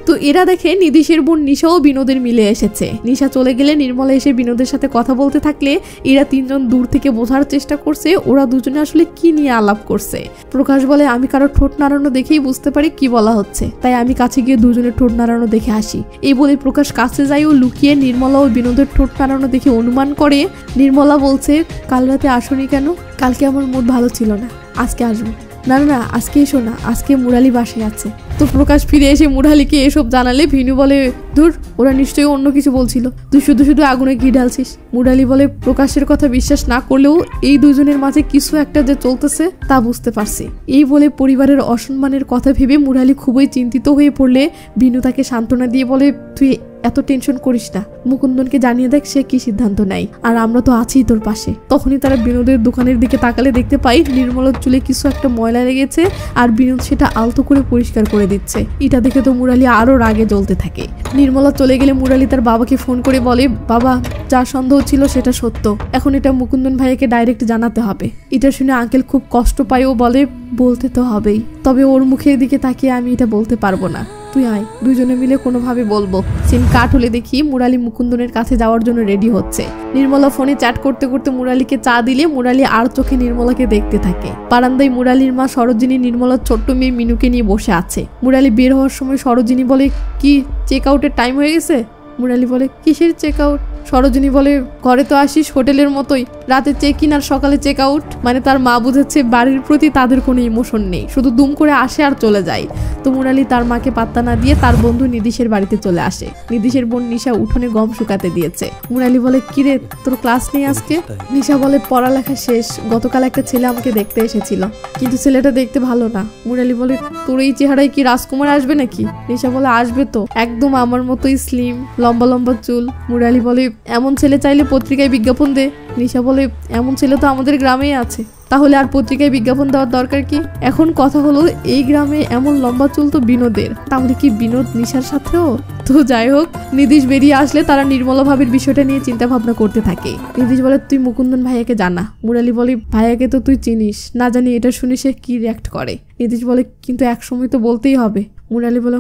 তো এরা দেখে নিদিশের বোন নিশাও বিনোদের মিলে এসেছে। নিশা চলে গেলে নির্মলা এসে বিনোদের সাথে কথা বলতে থাকলে এরা তিনজন দূর থেকে বোঝার চেষ্টা করছে ওরা দুজনে আসলে কি নিয়ে আলাপ করছে। প্রকাশ বলে, আমি কারো ঠোঁট নাড়ানো দেখেই বুঝতে পারি কি বলা হচ্ছে, তাই আমি কাছে গিয়ে দুজনের ঠোঁট নাড়ানো দেখে আসি। এই বলে প্রকাশ কাছে যায় ও লুকিয়ে নির্মলা ও বিনোদের ঠোঁট নাড়ানো দেখে অনুমান করে। নির্মলা বলছে, কাল রাতে আসনি কেন? কালকে আমার মুড ভালো ছিল না, আজকে আসবো। না না, আজকে এসো না, আজকে মুরালি বাসায় আছে। তো প্রকাশ ফিরে এসে মুরালিকে এসব জানালে ভিনু বলে, ধুর ওরা নিশ্চয়ই অন্য কিছু বলছিল, তুই শুধু শুধু আগুনে ঘি ঢালছিস। মুরালি বলে, প্রকাশের কথা বিশ্বাস না করলেও এই দুজনের মাঝে কিছু একটা যে চলতেছে তা বুঝতে পারছি। এই বলে পরিবারের অসম্মানের কথা ভেবে মুরালি খুবই চিন্তিত হয়ে পড়লে ভিনু তাকে সান্ত্বনা দিয়ে বলে, তুই এত টেনশন করিস না, মুকুন্দনকে জানিয়ে দেখ সে কি সিদ্ধান্ত নেয়, আর আমরা তো আছি তোর পাশে। তখনই তারা বিনোদের দোকানের দিকে তাকালে দেখতে পাই নির্মলার চুলে কিছু একটা ময়লা লেগেছে আর বিনোদ সেটা আলতো করে পরিষ্কার করে দিচ্ছে। এটা দেখে তো মুরালি আরো রাগে জ্বলতে থাকে। নির্মলা চলে গেলে মুরালি তার বাবাকে ফোন করে বলে, বাবা যা সন্দেহ ছিল সেটা সত্য, এখন এটা মুকুন্দন ভাইয়াকে ডাইরেক্ট জানাতে হবে। এটা শুনে আঙ্কেল খুব কষ্ট পায় ও বলে, বলতে তো হবেই, তবে ওর মুখের দিকে তাকিয়ে আমি এটা বলতে পারবো না, তুই আয়, দুজনে মিলে কোনোভাবে বলবো। সিন কাট হলে দেখি মুরালি মুকুন্দনের কাছে যাওয়ার জন্য রেডি হচ্ছে। নির্মলা ফোনে চ্যাট করতে করতে মুরালিকে চা দিলে মুরালি আর চোখে নির্মলাকে দেখতে থাকে। বারান্দায় মুরালির মা সরোজিনী নির্মলার ছোট্ট মেয়ে মিনুকে নিয়ে বসে আছে। মুরালি বের হওয়ার সময় সরোজিনী বলে, কি চেক আউটের টাইম হয়ে গেছে? মুরালি বলে, কিসের চেক আউট? সরোজিনী বলে, ঘরে তো আসিস হোটেলের মতোই, রাতে চেক ইন আর সকালে চেক আউট, মানে তার মা বুঝেছে বাড়ির প্রতি তাদের কোনো ইমোশন নেই, শুধু দুম করে আসে আর চলে যায়। তো মুরালি তার মাকে পাত্তা না দিয়ে তার বন্ধু নিদিশের বাড়িতে চলে আসে। নিদিশের বোন নিশা উঠোনে গম শুকাতে দিয়েছে। মুরালি বলে, কিরে তোর ক্লাস নেই আজকে? নিশা বলে, পড়ালেখা শেষ, গতকাল একটা ছেলে আমাকে দেখতে এসেছিল, কিন্তু ছেলেটা দেখতে ভালো না। মুরালি বলে, তোর এই চেহারায় কি রাজকুমার আসবে নাকি? নিশা বলে, আসবে তো, একদম আমার মতোই স্লিম, লম্বা লম্বা চুল। মুরালি বলে, এমন ছেলে চাইলে পত্রিকায় বিজ্ঞাপন দে। নিশা বলে, এমন ছেলে তো আমাদের গ্রামেই আছে, তাহলে আর পত্রিকায় বিজ্ঞাপন দেওয়ার দরকার কি? এখন কথা হলো, এই গ্রামে এমন লম্বা চুল তো বিনোদের, তাহলে কি বিনোদ নিশার সাথেও? তো যাই হোক, নিদিশ বেরিয়ে আসলে তারা নির্মলা ভাবির বিষয়টা নিয়ে চিন্তা ভাবনা করতে থাকে। নিদিশ বলে, তুই মুকুন্দন ভাইয়াকে জানা। মুরালি বলে, ভাইয়াকে তো তুই চিনিস, না জানি এটা শুনে সে কি রিয়াক্ট করে। নিদিশ বলে, কিন্তু এক সময় তো বলতেই হবে। মুরালি বলে,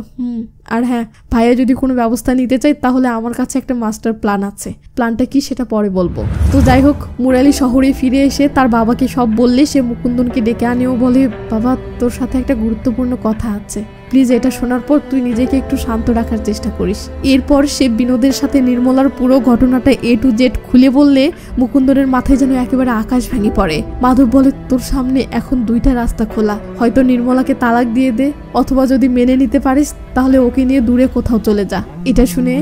আর হ্যাঁ, ভাইয়া যদি কোনো ব্যবস্থা নিতে চাই তাহলে আমার কাছে একটা মাস্টার প্ল্যান আছে, প্ল্যানটা কি সেটা পরে বলবো। তো যাই হোক, মুরালি শহরে ফিরে এসে তার বাবাকে সব বললে সে মুকুন্দনকে ডেকে আনেও বলে, বাবা তোর সাথে একটা গুরুত্বপূর্ণ কথা আছে, প্লিজ এটা শোনার পর তুই নিজেকে একটু শান্ত রাখার চেষ্টা করিস। এরপর সে বিনোদের সাথে নির্মলার পুরো ঘটনাটা A to Z খুলে বললে মুকুন্দনের মাথায় যেন একেবারে আকাশ ভেঙে পড়ে। মাধব বলে, তোর সামনে এখন দুইটা রাস্তা খোলা, হয়তো নির্মলাকে তালাক দিয়ে দে, অথবা যদি মেনে নিতে পারিস তাহলে ওকে নিয়ে দূরে কোথাও চলে যা। এটা শুনে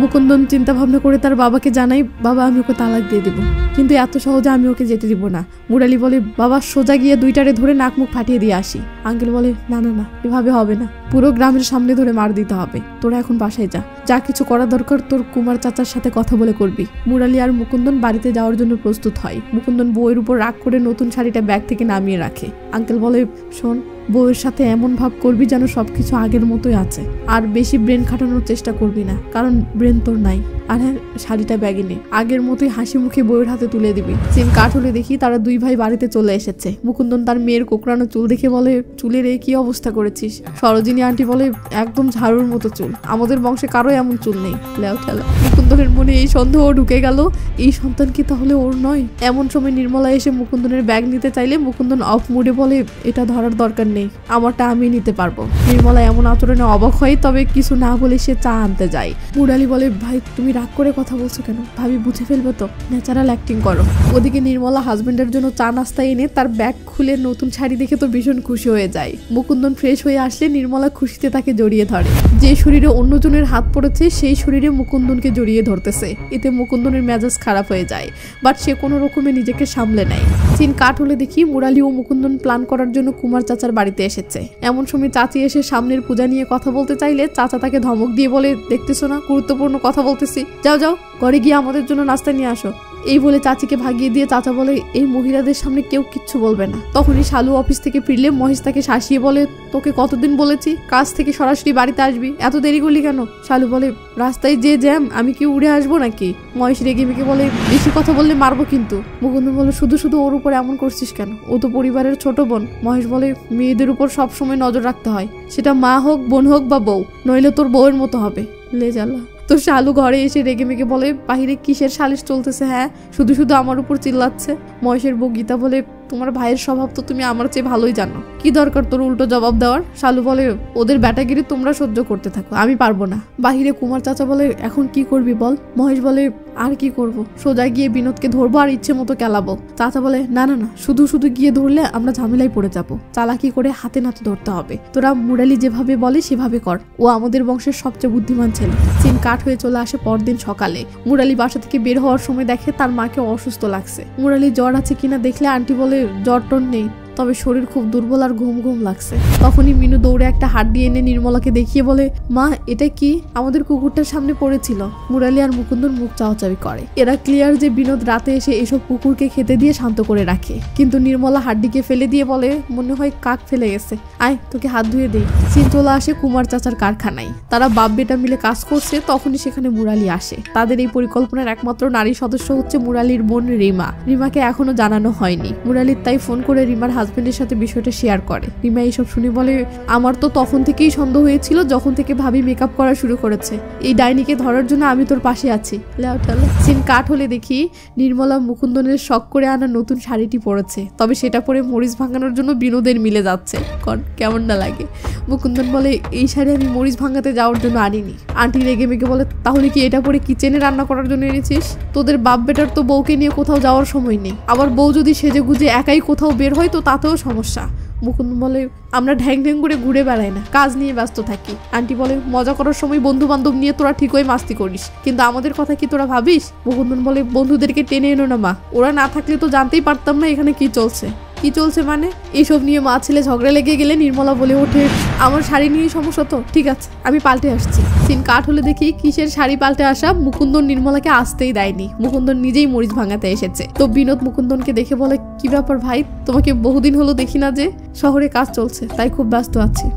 মুকুন্দন চিন্তা ভাবনা করে তার বাবাকে জানাই, বাবা আমি ওকে তালাক দিয়ে দিব, কিন্তু এত সহজে আমি ওকে যেতে দিব না। মুরালি বলে, বাবা সোজা গিয়ে দুইটারে ধরে নাক মুখ ফাটিয়ে দিয়ে আসি। আঙ্কেল বলে, না না না, এভাবে হবে না, পুরো গ্রামের সামনে ধরে মার দিতে হবে। তোরা এখন বাসায় যা, যা কিছু করা দরকার তোর কুমার চাচার সাথে কথা বলে করবি। মুরালি আর মুকুন্দন বাড়িতে যাওয়ার জন্য প্রস্তুত হয়। মুকুন্দন বউয়ের উপর রাগ করে নতুন শাড়িটা ব্যাগ থেকে নামিয়ে রাখে। আঙ্কেল বলে, শোন, বউয়ের সাথে এমন ভাব করবি যেন সবকিছু আগের মতোই আছে, আর বেশি ব্রেন খাটানোর চেষ্টা করবি না, কারণ ব্রেন তোর নাই। আর হ্যাঁ, শাড়িটা ব্যাগে নে, আগের মতোই হাসি মুখে বউয়ের হাতে তুলে দিবি। সিন কাট হলে দেখি তারা দুই ভাই বাড়িতে চলে এসেছে। মুকুন্দন তার মেয়ের কোকড়ানো চুল দেখে বলে, চুলের এই কি অবস্থা করেছিস? সরোজিনী আন্টি বলে, একদম ঝাড়ুর মতো চুল, আমাদের বংশে কারো এমন চুল নেই। লেও ঠেলা। মুকুন্দনের মনে এই সন্দেহ ঢুকে গেল, এই সন্তান কি তাহলে ওর নয়? এমন সময় নির্মলা এসে মুকুন্দনের ব্যাগ নিতে চাইলে মুকুন্দন অফ মুডে বলে, এটা ধরার দরকার নেই, আমারটা আমি নিতে পারবো। নির্মলা এমন আচরণে অবাক হয়, তবে কিছু না বলে সে চা আনতে যায়। মুরালি বলে, ভাই তুমি রাগ করে কথা বলছো কেন? ভাবি বুঝে ফেলবে তো, ন্যাচারাল অ্যাক্টিং করো। ওদিকে নির্মলা হাজবেন্ডের জন্য চা নাস্তা এনে তার ব্যাগ খুলে নতুন শাড়ি দেখে তো ভীষণ খুশি হয়ে যায়। মুকুন্দন ফ্রেশ হয়ে আসলে নির্মলা খুশিতে তাকে জড়িয়ে ধরে। যে শরীরে অন্যজনের হাত পড়েছে সেই শরীরে মুকুন্দনকে জড়িয়ে ধরতেছে। এতে মুকুন্দনের মেজাজ খারাপ হয়ে যায়, বাট সে কোনো রকমে নিজেকে সামলে নেয়। সিন কাট হলে দেখি মুরালি ও মুকুন্দন প্ল্যান করার জন্য কুমার চাচার বাড়িতে এসেছে। এমন সময় চাচি এসে সামনের পূজা নিয়ে কথা বলতে চাইলে চাচা তাকে ধমক দিয়ে বলে, দেখতেছো না গুরুত্বপূর্ণ কথা বলতেছি, যাও যাও ঘরে গিয়ে আমাদের জন্য নাস্তা নিয়ে আসো। এই বলে চাচিকে ভাগিয়ে দিয়ে চাচা বলে, এই মহিলাদের সামনে কেউ কিচ্ছু বলবে না। তখনই শালু অফিস থেকে ফিরলে মহেশ তাকে শাসিয়ে বলে, তোকে কতদিন বলেছি কাজ থেকে সরাসরি বাড়িতে আসবি, এত দেরি করলি কেন? শালু বলে, রাস্তায় যে জ্যাম, আমি কি উড়ে আসবো নাকি? মহেশ রেগে মেগে বলে, বেশি কথা বললে মারবো কিন্তু। মুকুন্দ বলে, শুধু শুধু ওর উপর এমন করছিস কেন? ও তো পরিবারের ছোট বোন। মহেশ বলে, মেয়েদের উপর সবসময় নজর রাখতে হয়, সেটা মা হোক, বোন হোক বা বউ, নইলে তোর বউয়ের মতো হবে। লে জ্বালা। তো শালু ঘরে এসে রেগে মেগে বলে, বাহিরে কিসের সালিশ চলতেছে? হ্যাঁ, শুধু শুধু আমার উপর চিল্লাচ্ছে। মহেশের বউ গীতা বলে, তোমার ভাইয়ের স্বভাব তো তুমি আমার চেয়ে ভালোই জানো, কি দরকার তোর উল্টো জবাব দেওয়ার? শালু বলে, ওদের ব্যাটাগিরি তোমরা সহ্য করতে থাকো, আমি পারবো না। বাহিরে কুমার চাচা বলে, এখন কি করবি বল? মহেশ বলে, আর কি করব, সোজা গিয়ে বিনোদকে ধরবো আর ইচ্ছে মতো কেলাবো। চাচা বলে, না না না, শুধু শুধু গিয়ে ধরলে আমরা ঝামেলায় পড়ে যাবো, চালাকি করে হাতে নাতে ধরতে হবে। তোরা মুরালি যেভাবে বলে সেভাবে কর, ও আমাদের বংশের সবচেয়ে বুদ্ধিমান ছেলে। সিন কাট হয়ে চলে আসে পরদিন সকালে। মুরালি বাসা থেকে বের হওয়ার সময় দেখে তার মাকে অসুস্থ লাগছে। মুরালি জ্বর আছে কিনা দেখলে আন্টি বলে, জ্বর টর নেই, তবে শরীর খুব দুর্বল আর ঘুম ঘুম লাগছে। তখনই মিনু দৌড়ে একটা হাড্ডি এনে নির্মলাকে দেখিয়ে বলে, মা এটা কি? আমাদের কুকুরটার সামনে পড়েছিল। মুরালি আর মুকুন্দন মুখ চাওয়াচাওয়ি করে। এরা ক্লিয়ার যে বিনোদ রাতে এসে এসব কুকুরকে খেতে দিয়ে শান্ত করে রাখে, কিন্তু নির্মলা হাড্ডিকে ফেলে দিয়ে বলে, মনে হয় কাক ফেলে গেছে, আয় তোকে হাত ধুয়ে দেই। সিন চলে আসে কুমার চাচার কারখানায়। তারা বাপ বেটা মিলে কাজ করছে, তখনই সেখানে মুরালি আসে। তাদের এই পরিকল্পনার একমাত্র নারী সদস্য হচ্ছে মুরালির বোন রিমা। রিমাকে এখনো জানানো হয়নি। মুরালির তাই ফোন করে রিমার হাজবেন্ডের সাথে বিষয়টা শেয়ার করে। রিমা এইসব শুনে বলে, আমার তো তখন থেকেই সন্দেহ হয়েছিল যখন থেকে ভাবি মেকআপ করা শুরু করেছে। এই ডাইনিকে ধরার জন্য আমি তোর পাশে আছি। সিন কাট হলে দেখি নির্মলা মুকুন্দনের শখ করে আনা নতুন শাড়িটি পরেছে, তবে সেটা পরে মরিচ ভাঙানোর জন্য বিনোদের মিলে যাচ্ছে। কেমন না লাগে। মুকুন্দন বলে, এই শাড়ি আমি মরিচ ভাঙাতে যাওয়ার জন্য আনিনি। আন্টি রেগে মেগে বলে, তাহলে কি এটা পরে কিচেনে রান্না করার জন্য এনেছিস? তোদের বাপ বেটার তো বউকে নিয়ে কোথাও যাওয়ার সময় নেই, আবার বউ যদি সেজে গুজে একাই কোথাও বের হয় তো তাতেও সমস্যা। মুকুন্দন বলে, আমরা ঢ্যাং ঢ্যাং করে ঘুরে বেড়াই না, কাজ নিয়ে ব্যস্ত থাকি। আন্টি বলে, মজা করার সময় বন্ধু বান্ধব নিয়ে তোরা ঠিকই মাস্তি করিস, কিন্তু আমাদের কথা কি তোরা ভাবিস? মুকুন্দন বলে, বন্ধুদেরকে টেনে এনো না মা, ওরা না থাকলে তো জানতেই পারতাম না এখানে কি চলছে। কি চলছে মানে? এইসব নিয়ে মা ছেলে ঝগড়া লেগে গেলে নির্মলা বলে ওঠে, আমার শাড়ি নিয়ে সমস্যা তো, ঠিক আছে আমি পাল্টে আসছি। সিন কাট হলে দেখি কিসের শাড়ি পাল্টে আসা মুকুন্দন নির্মলাকে আসতেই দেয়নি, মুকুন্দন নিজেই মরিচ ভাঙাতে এসেছে। তো বিনোদ মুকুন্দনকে দেখে বলে, কি ব্যাপার ভাই, তোমাকে বহুদিন হলো দেখি না যে? শহরে কাজ চলছে তাই খুব ব্যস্ত আছি।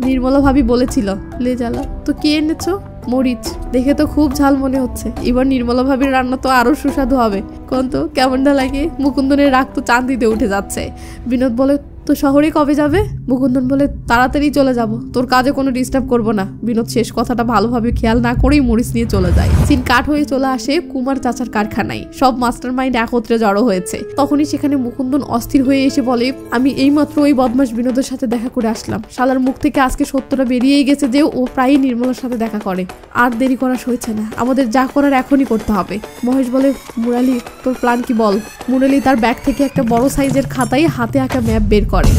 নির্মলা ভাবি বলেছিল। লে জ্বালা, তো কি এনেছো? মরিচ, দেখে তো খুব ঝাল মনে হচ্ছে। এবার নির্মলা ভাবির রান্না তো আরো সুস্বাদু হবে। কোন তো কেমনটা লাগে? মুকুন্দনের রাগ তো চাঁদিতে উঠে যাচ্ছে। বিনোদ বলে, তো শহরে কবে যাবে? মুকুন্দন বলে, তাড়াতাড়ি চলে যাব, তোর কাজে কোনো ডিস্টার্ব করবো না। বিনোদ শেষ কথাটা ভালোভাবে খেয়াল না করেই মরিচ নিয়ে চলে যায়। সিন কাট হয়ে চলে আসে কুমার চাচার কারখানায়। সব মাস্টার মাইন্ড একত্রে জড়ো হয়েছে। তখনই সেখানে মুকুন্দন অস্থির হয়ে এসে বলে, আমি এইমাত্র ওই বদমাস বিনোদের সাথে দেখা করে আসলাম। শালার মুখ থেকে আজকে সত্যটা বেরিয়েই গেছে যে ও প্রায়ই নির্মলার সাথে দেখা করে। আর দেরি করা সইছে না, আমাদের যা করার এখনই করতে হবে। মহেশ বলে, মুরালি তোর প্ল্যান কি বল? মুরালি তার ব্যাগ থেকে একটা বড় সাইজের খাতায় হাতে আঁকা ম্যাপ বের করে।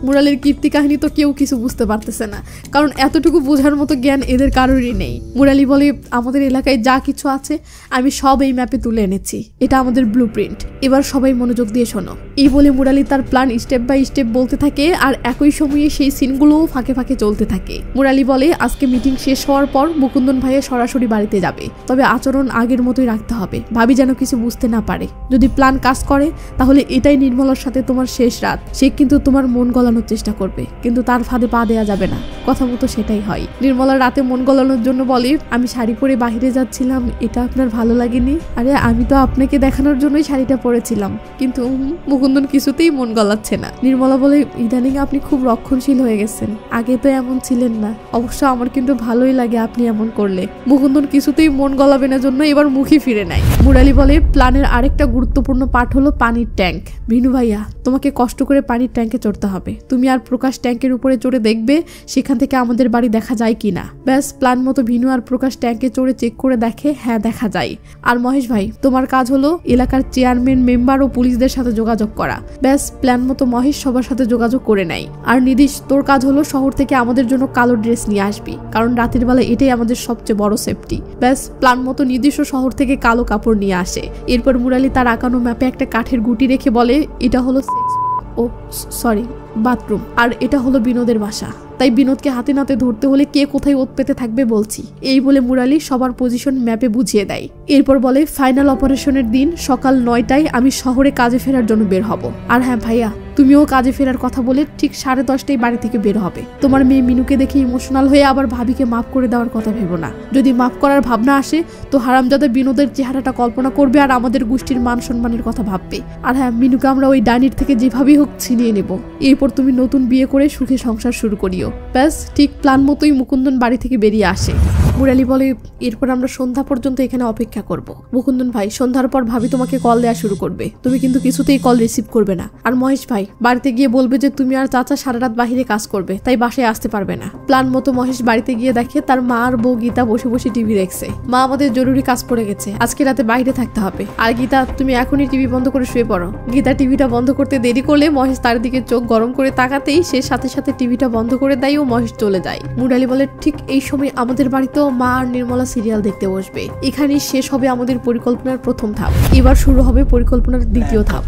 মুরালির কীর্তি কাহিনী তো কেউ কিছু বুঝতে পারতেছে না, কারণ এতটুকু বোঝার মতো জ্ঞান এদের কারোরই নেই। মুরালি বলে, আমাদের এলাকায় যা কিছু আছে আমি সব এই ম্যাপে তুলে এনেছি, এটা আমাদের ব্লুপ্রিন্ট, এবার সবাই মনোযোগ দিয়ে শোনো। এই বলে মুরালি তার প্ল্যান স্টেপ বাই স্টেপ বলতে থাকে, আর একই সময়ে সেই সিনগুলোও ফাঁকে ফাঁকে চলতে থাকে। মুরালি বলে, আজকে মিটিং শেষ হওয়ার পর মুকুন্দন ভাইয়া সরাসরি বাড়িতে যাবে, তবে আচরণ আগের মতোই রাখতে হবে, ভাবি যেন কিছু বুঝতে না পারে। যদি প্ল্যান কাজ করে তাহলে এটাই নির্মলার সাথে তোমার শেষ রাত। সে কিন্তু তোমার মন গলানোর চেষ্টা করবে, কিন্তু তার ফাঁদে পা দেয়া যাবে না। কথা মতো সেটাই হয়। নির্মলা রাতে মন গলানোর জন্য বলে, আমি শাড়ি পরে বাহিরে যাচ্ছিলাম, এটা আপনার ভালো লাগেনি? আরে আমি তো আপনাকে দেখানোর জন্যই শাড়িটা পরেছিলাম। কিন্তু মুকুন্দন কিছুতেই মন গলাচ্ছে না। নির্মলা বলে, ইদানিং আপনি খুব রক্ষণশীল হয়ে গেছেন, আগে তো এমন ছিলেন না। অবশ্য আমার কিন্তু ভালোই লাগে আপনি এমন করলে। মুকুন্দন কিছুতেই মন গলাবে না জন্য এবার মুখই ফিরে নেয়। মুরালি বলে, প্ল্যানের আরেকটা গুরুত্বপূর্ণ পাঠ হলো পানির ট্যাঙ্ক। ভিনু ভাইয়া, তোমাকে কষ্ট করে পানির ট্যাঙ্কে চড়তে হবে। তুমি আর প্রকাশ ট্যাঙ্কের উপরে চড়ে দেখবে সেখান থেকে আমাদের বাড়ি দেখা যায় কিনা। ব্যাস প্ল্যান মতো ভিনু আর প্রকাশ ট্যাঙ্কে চড়ে চেক করে দেখে, হ্যাঁ দেখা যায়। আর মহেশ ভাই, তোমার কাজ হলো এলাকার চেয়ারম্যান, মেম্বার ও পুলিশদের সাথে যোগাযোগ করা। ব্যাস প্ল্যান মতো মহেশ সবার সাথে যোগাযোগ করে নেয়। আর নিদিশ, তোর কাজ হলো শহর থেকে আমাদের জন্য কালো ড্রেস নিয়ে আসবি, কারণ রাতের বেলা এটাই আমাদের সবচেয়ে বড় সেফটি। ব্যাস প্ল্যান মতো নির্দিষ্ট শহর থেকে কালো কাপড় নিয়ে আসে। এরপর মুরালি তার আঁকানো ম্যাপে একটা কাঠের গুটি রেখে বলে, এটা হলো বাথরুম, আর এটা হলো বিনোদের বাসা। তাই বিনোদকে হাতে নাতে ধরতে হলে কে কোথায় ওত পেতে থাকবে বলছি। এই বলে মুরালি সবার পজিশন ম্যাপে বুঝিয়ে দেয়। এরপর বলে, ফাইনাল অপারেশনের দিন সকাল 9টায় আমি শহরে কাজে ফেরার জন্য বের হব। আর হ্যাঁ ভাইয়া, তুমিও কাজে ফেরার কথা বলে ঠিক 10:30টায় বাড়ি থেকে বের হবে। তোমার মেয়ে মিনুকে দেখে ইমোশনাল হয়ে আবার ভাবিকে মাফ করে দেওয়ার কথা ভেবো না। যদি মাফ করার ভাবনা আসে তো হারামজাদা বিনোদের চেহারাটা কল্পনা করবে আর আমাদের গোষ্ঠীর মান সম্মানের কথা ভাববে। আর হ্যাঁ, মিনুকে আমরা ওই ডাইনির থেকে যেভাবেই হোক ছিনিয়ে নেব। এরপর তুমি নতুন বিয়ে করে সুখে সংসার শুরু করিও। ব্যাস ঠিক প্ল্যান মতোই মুকুন্দন বাড়ি থেকে বেরিয়ে আসে। মুরালি বলে, এরপর আমরা সন্ধ্যা পর্যন্ত এখানে অপেক্ষা করব। মুকুন্দন ভাই, সন্ধ্যার পর ভাবি তোমাকে কল দেওয়া শুরু করবে, তুমি কিন্তু কিছুতেই কল রিসিভ করবে না। আর মহেশ ভাই, বাড়িতে গিয়ে বলবে যে তুমি আর চাচা সারা রাত বাহিরে কাজ করবে, তাই বাসায় আসতে পারবে না। প্ল্যান মতো মহেশ বাড়িতে গিয়ে দেখে তার মা আর বউ গীতা বসে বসে টিভি দেখছে। মা, আমাদের জরুরি কাজ পড়ে গেছে, আজকে রাতে বাইরে থাকতে হবে। আর গীতা, তুমি এখনই টিভি বন্ধ করে শুয়ে পড়ো। গীতা টিভিটা বন্ধ করতে দেরি করলে মহেশ তার দিকে চোখ গরম করে তাকাতেই সে সাথে সাথে টিভিটা বন্ধ করে দেয় ও মহেশ চলে যায়। মুরালি বলে, ঠিক এই সময় আমাদের বাড়িতেও মা আর নির্মলা সিরিয়াল দেখতে বসবে। এখানেই শেষ হবে আমাদের পরিকল্পনার প্রথম ধাপ, এবার শুরু হবে পরিকল্পনার দ্বিতীয় ধাপ।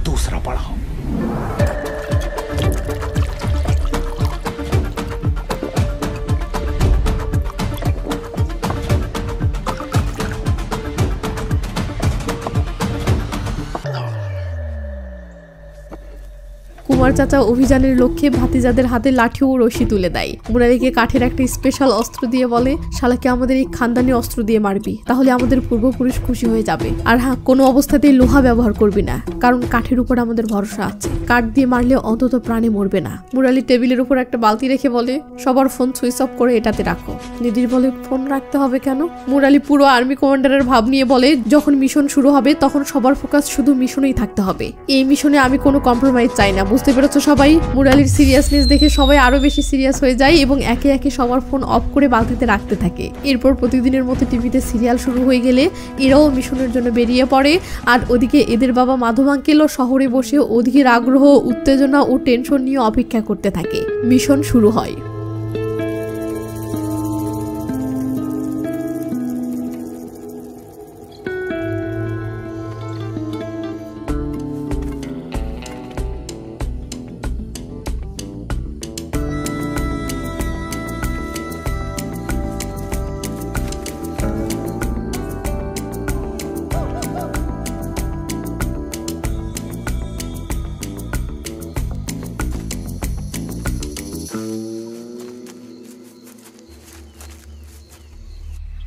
বড় চাচা অভিযানের লক্ষ্যে ভাতিজাদের হাতে লাঠি ও রশি তুলে দেয়। মুরালিকে কাঠের একটা স্পেশাল অস্ত্র দিয়ে বলে, শালাকে আমাদের এই খানদানি অস্ত্র দিয়ে মারবি, তাহলে আমাদের পূর্বপুরুষ খুশি হয়ে যাবে। আর হ্যাঁ, কোনো অবস্থাতেই লোহা ব্যবহার করবি না, কারণ কাঠের উপর আমাদের ভরসা আছে। কাঠ দিয়ে মারলে অন্তত প্রাণে মরবে না। মুরালি টেবিলের উপর একটা বালতি রেখে বলে, সবার ফোন সুইচ অফ করে এটাতে রাখো। নিধির বলে, ফোন রাখতে হবে কেন? মুরালি পুরো আর্মি কমান্ডারের ভাব নিয়ে বলে, যখন মিশন শুরু হবে তখন সবার ফোকাস শুধু মিশনেই থাকতে হবে। এই মিশনে আমি কোনো কম্প্রোমাইজ চাই না, বুঝতে পেরেছো সবাই? মুরালির সিরিয়াসনেস দেখে সবাই আরো বেশি সিরিয়াস হয়ে যায় এবং একে একে সবার ফোন অফ করে বালতিতে রাখতে থাকে। এরপর প্রতিদিনের মতো টিভিতে সিরিয়াল শুরু হয়ে গেলে এরাও মিশনের জন্য বেরিয়ে পড়ে। আর ওদিকে এদের বাবা মাধব আঙ্কেলও শহরে বসে অধীর আগ্রহ, উত্তেজনা ও টেনশন নিয়ে অপেক্ষা করতে থাকে। মিশন শুরু হয়।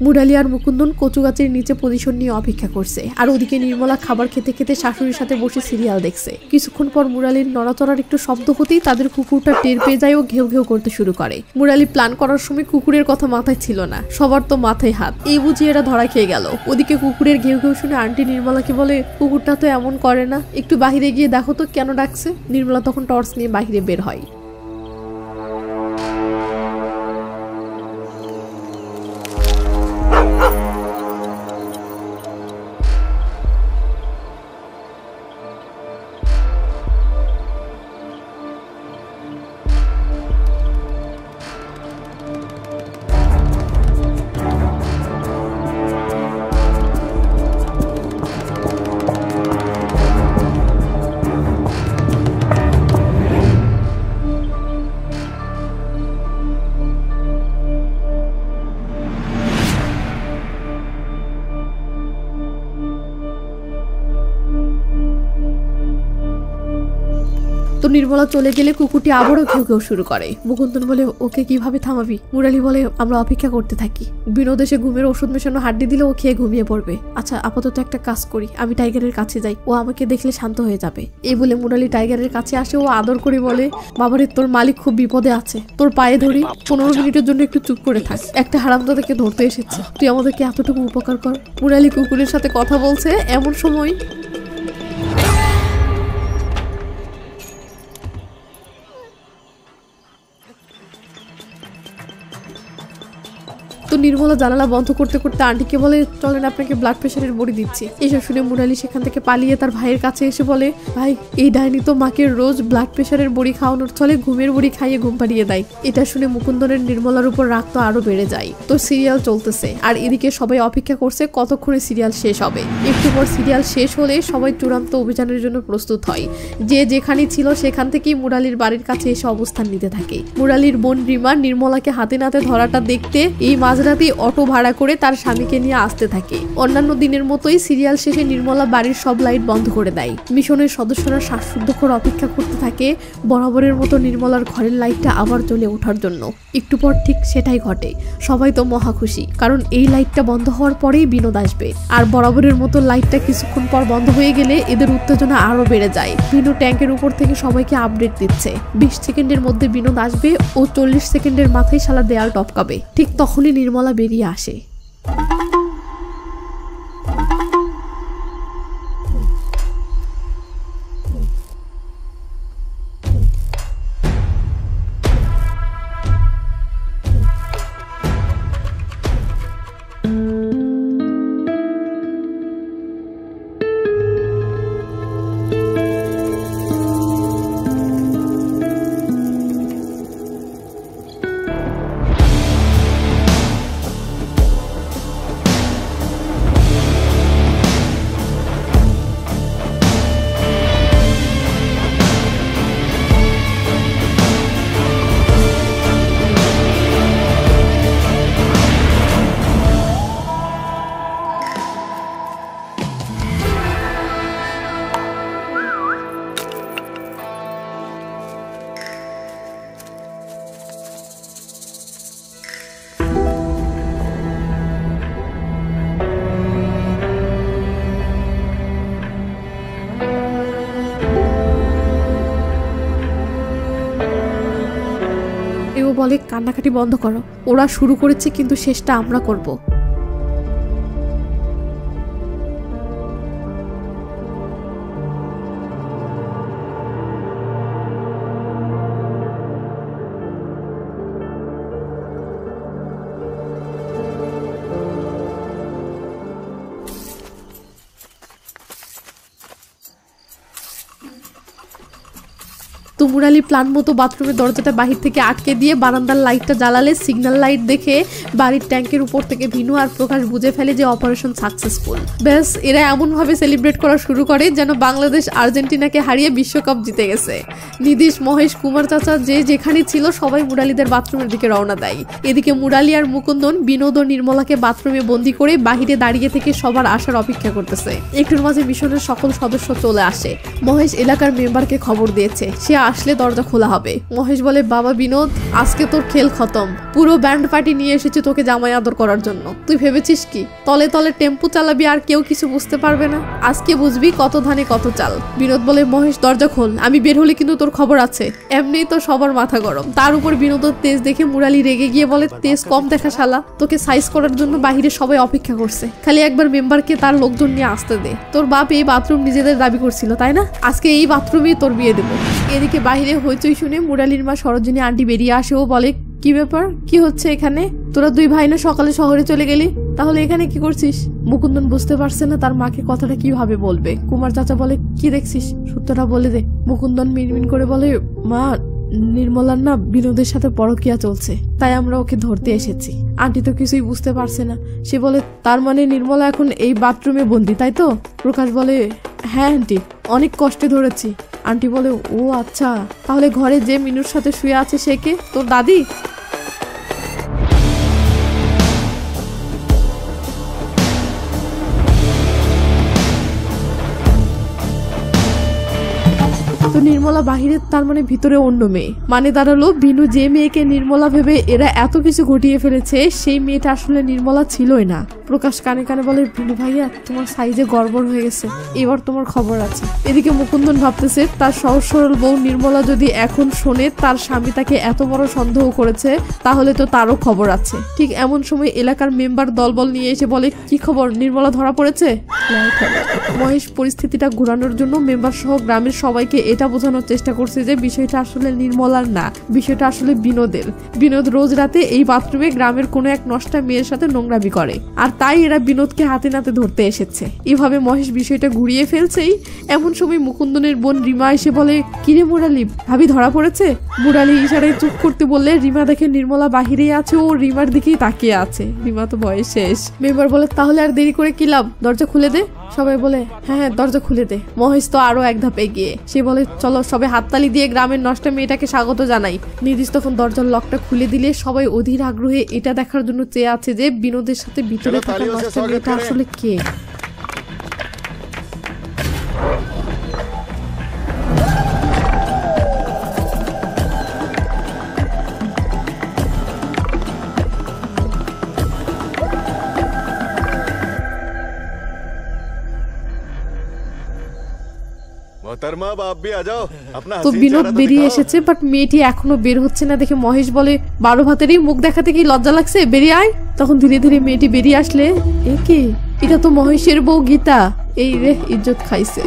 মুরালি আর মুকুন্দন কচু গাছের নিচে পজিশন নিয়ে অপেক্ষা করছে, আর ওদিকে নির্মলা খাবার খেতে খেতে শাশুড়ির সাথে বসে সিরিয়াল দেখছে। কিছুক্ষণ পর মুরালির নড়াচড়ার একটু শব্দ হতেই তাদের কুকুরটা টের পেয়ে যায় ও ঘেউ ঘেউ করতে শুরু করে। মুরালি প্ল্যান করার সময় কুকুরের কথা মাথায় ছিল না, সবার তো মাথায় হাত, এই বুঝি এরা ধরা খেয়ে গেল। ওদিকে কুকুরের ঘেউ ঘেউ শুনে আন্টি নির্মলাকে বলে, কুকুরটা তো এমন করে না, একটু বাহিরে গিয়ে দেখো তো কেন ডাকছে। নির্মলা তখন টর্চ নিয়ে বাহিরে বের হয়। তো নির্মলা চলে গেলে কুকুরটি আবারও ঘেউ ঘেউ শুরু করে। মুকুন্দন বলে, ওকে কিভাবে থামাবি? মুরালি বলে, আমরা অপেক্ষা করতে থাকি। বিনোদ এসে ঘুমের ওষুধ মেশানো হাড্ডি দিলে ও খেয়ে ঘুমিয়ে পড়বে। আচ্ছা, আপাতত একটা কাজ করি, আমি টাইগারের কাছে যাই, ও আমাকে দেখলে শান্ত হয়ে যাবে। এই বলে মুরালি টাইগারের কাছে আসে। ও আদর করে বলে, বাবারে, তোর মালিক খুব বিপদে আছে, তোর পায়ে ধরি, 15 মিনিটের জন্য একটু চুপ করে থাক, একটা হারামজাদাকে ধরতে এসেছে, তুই আমাদেরকে এতটুকু উপকার কর। মুরালি কুকুরের সাথে কথা বলছে, এমন সময় তো নির্মলা জানালা বন্ধ করতে করতে আন্টিকে বলে, চলেন আপনাকে ব্লাড প্রেশারের বড়ি দিচ্ছি। এসব শুনে মুরালি সেখান থেকে পালিয়ে তার ভাইয়ের কাছে এসে বলে, ভাই, এই ডাইনি তো মাকে রোজ ব্লাড প্রেশারের বড়ি খাওয়ানোর চলে ঘুমের বড়ি খাইয়ে ঘুম পাড়িয়ে দেয়। এটা শুনে মুকুন্দনের নির্মলার উপর রাগ তো আরো বেড়ে যায়। তো সিরিয়াল চলতেছে আর এদিকে সবাই অপেক্ষা করছে কতক্ষণে সিরিয়াল শেষ হবে। একটু পর সিরিয়াল শেষ হলে সবাই চূড়ান্ত অভিযানের জন্য প্রস্তুত হয়। যে যেখানে ছিল সেখান থেকেই মুরালির বাড়ির কাছে এসে অবস্থান নিতে থাকে। মুরালির বোন রিমা নির্মলাকে হাতে নাতে ধরাটা দেখতে এই মাঝরাতে অটো ভাড়া করে তার স্বামীকে নিয়ে আসতে থাকে। অন্যান্য দিনের মতোই সিরিয়াল শেষে নির্মলা বাড়ির সব লাইট বন্ধ করে দেয়। মিশনের সদস্যরা শ্বাসরুদ্ধ করে অপেক্ষা করতে থাকে বরাবরের মতো নির্মলার ঘরের লাইটটা আবার জ্বলে ওঠার জন্য। একটু পর ঠিক সেটাই ঘটে। সবাই তো মহা খুশি, কারণ এই লাইটটা বন্ধ হওয়ার পরেই বিনোদ আসবে। আর বরাবরের মতো লাইটটা কিছুক্ষণ পর বন্ধ হয়ে গেলে এদের উত্তেজনা আরো বেড়ে যায়। বিনোদ ট্যাঙ্কের উপর থেকে সবাইকে আপডেট দিচ্ছে 20 সেকেন্ডের মধ্যে বিনোদ আসবে ও 40 সেকেন্ডের মাথায় শালা দেয়াল টপকাবে। ঠিক তখনই নির্মলা বেরিয়ে আসে। ও বলে কান্নাকাটি বন্ধ করো, ওরা শুরু করেছে কিন্তু শেষটা আমরা করব। তো মুরালি প্ল্যান মতো বাথরুমের দরজাটা বাহির থেকে আটকে দিয়ে বারান্দার লাইটটা জ্বালালে সিগন্যাল লাইট দেখে বাড়ির ট্যাঙ্কের উপর থেকে ভিনু আর প্রকাশ বুঝে ফেলে যে অপারেশন সাকসেসফুল। ব্যাস এরা এমনভাবে সেলিব্রেট করা শুরু করে যেন বাংলাদেশ আর্জেন্টিনাকে হারিয়ে বিশ্বকাপ জিতে গেছে। নিদিশ, মহেশ, কুমার চাচা যে যেখানে ছিল সবাই মুরালিদের বাথরুমের দিকে রওনা দেয়। এদিকে মুরালি আর মুকুন্দন বিনোদ ও নির্মলাকে বাথরুমে বন্দি করে বাহিরে দাঁড়িয়ে থেকে সবার আসার অপেক্ষা করতেছে। একটুর মাঝে মিশনের সকল সদস্য চলে আসে। মহেশ এলাকার মেম্বারকে খবর দিয়েছে সে আসলে দরজা খোলা হবে। মহেশ বলে, বাবা বিনোদ, আজকে তোর খেল খতম, পুরো ব্যান্ড পার্টি নিয়ে এসেছি তোকে জামাই আদর করার জন্য। তুই ভেবেছিস কি তলে তলে টেম্পু চালাবি আর কেউ কিছু বুঝতে পারবে না? আজকে বুঝবি কত ধানে কত চাল। বিনোদ বলে, মহেশ দরজা খোল, আমি বের হলে কিন্তু তোর খবর আছে। এমনিই তো সবার মাথা গরম, তার উপর বিনোদের তেজ দেখে মুরালি রেগে গিয়ে বলে, তেজ কম দেখা শালা, তোকে সাইজ করার জন্য বাহিরে সবাই অপেক্ষা করছে, খালি একবার মেম্বারকে তার লোকজন নিয়ে আসতে দে। তোর বাপ এই বাথরুম নিজেদের দাবি করছিল তাই না? আজকে এই বাথরুমেই তোর বিয়ে দেবো। এদিকে বাহিরে হইচই শুনে মুরালির মা সরোজিনী আন্টি বেরিয়ে আসে ও বলে, কি ব্যাপার, কি হচ্ছে এখানে? তোরা দুই ভাই না সকালে শহরে চলে গেলি, তাহলে এখানে কি করছিস? মুকুন্দন বুঝতে পারছে না তার মাকে কথাটা কিভাবে বলবে। কুমার চাচা বলে, কি দেখছিস সত্যটা বলে দে। মুকুন্দন মিনমিন করে বলে, মা, নির্মলার না বিনোদের সাথে পরকীয়া চলছে, তাই আমরা ওকে ধরতে এসেছি। আন্টি তো কিছুই বুঝতে পারছে না, সে বলে, তার মানে নির্মলা এখন এই বাথরুমে বন্দি তাই তো? প্রকাশ বলে, হ্যাঁ আন্টি, অনেক কষ্টে ধরেছি। আন্টি বলে, ও আচ্ছা, তাহলে ঘরে যে মিনুর সাথে শুয়ে আছে সে কে? তোর দাদি? তো নির্মলা বাহিরে, তার মানে ভিতরে অন্য মেয়ে। মানে দাঁড়ালো বিনু যে মেয়েকে নির্মলা ভেবে এরা এত কিছু ঘটিয়ে ফেলেছে সেই মেয়েটা আসলে নির্মলা ছিলই না। প্রকাশ কানে কানে বলে, বিনু ভাইয়া তোমার সাইজে গড়বড় হয়ে গেছে, এবার তোমার খবর আছে। এদিকে মুকুন্দন ভাবতেছে তার সহজ সরল বউ নির্মলা যদি এখন শোনে তার স্বামী তাকে এত বড় সন্দেহ করেছে তাহলে তো তারও খবর আছে। ঠিক এমন সময় এলাকার মেম্বার দলবল নিয়ে এসে বলে, কি খবর, নির্মলা ধরা পড়েছে? মহেশ পরিস্থিতিটা ঘোরানোর জন্য মেম্বার সহ গ্রামের সবাইকে এটা বোঝানোর চেষ্টা করছে যে বিষয়টা আসলে নির্মলার না, বিষয়টা আসলে বিনোদের। বিনোদ রোজ রাতে এই বাথরুমে গ্রামের কোনো এক নষ্টা মেয়ের সাথে নোংরামি করে, আর তাই এরা বিনোদকে হাতে নাতে ধরতে এসেছে। এভাবে মহেশ বিষয়টা ঘুরিয়ে ফেলছেই এমন সময় মুকুন্দনের বোন রিমা এসে বলে, কিরে মুরালি, ভাবি ধরা পড়েছে? মুরালি ইশারায় চুপ করতে বললে রিমা দেখে নির্মলা বাহিরেই আছে ও রিমার দিকেই তাকিয়ে আছে। রিমা তো বয়স শেষ। মেম্বার বলে, তাহলে আর দেরি করে কি লাভ, দরজা খুলে দে। সবাই বলে, হ্যাঁ হ্যাঁ দরজা খুলে দে। মহেশ তো আরো এক ধাপ এগিয়ে, সে বলে, চলো সবাই হাততালি দিয়ে গ্রামের নষ্ট মেয়েটাকে স্বাগত জানাই। নির্দিষ্ট তখন দরজার লকটা খুলে দিলে সবাই অধীর আগ্রহে এটা দেখার জন্য চেয়ে আছে যে বিনোদের সাথে ভিতরে থাকা নষ্ট মেয়েটা আসলে কে। তো বিনোদ বেরিয়ে এসেছে, বাট মেয়েটি এখনো বের হচ্ছে না দেখে মহেশ বলে, 12 ভাতেরই মুখ দেখাতে কি লজ্জা লাগছে, বেরিয়ে আয়। তখন ধীরে ধীরে মেয়েটি বেরিয়ে আসলে, এ কি, এটা তো মহেশের বউ গীতা। এই রে, ইজ্জত খাইছে।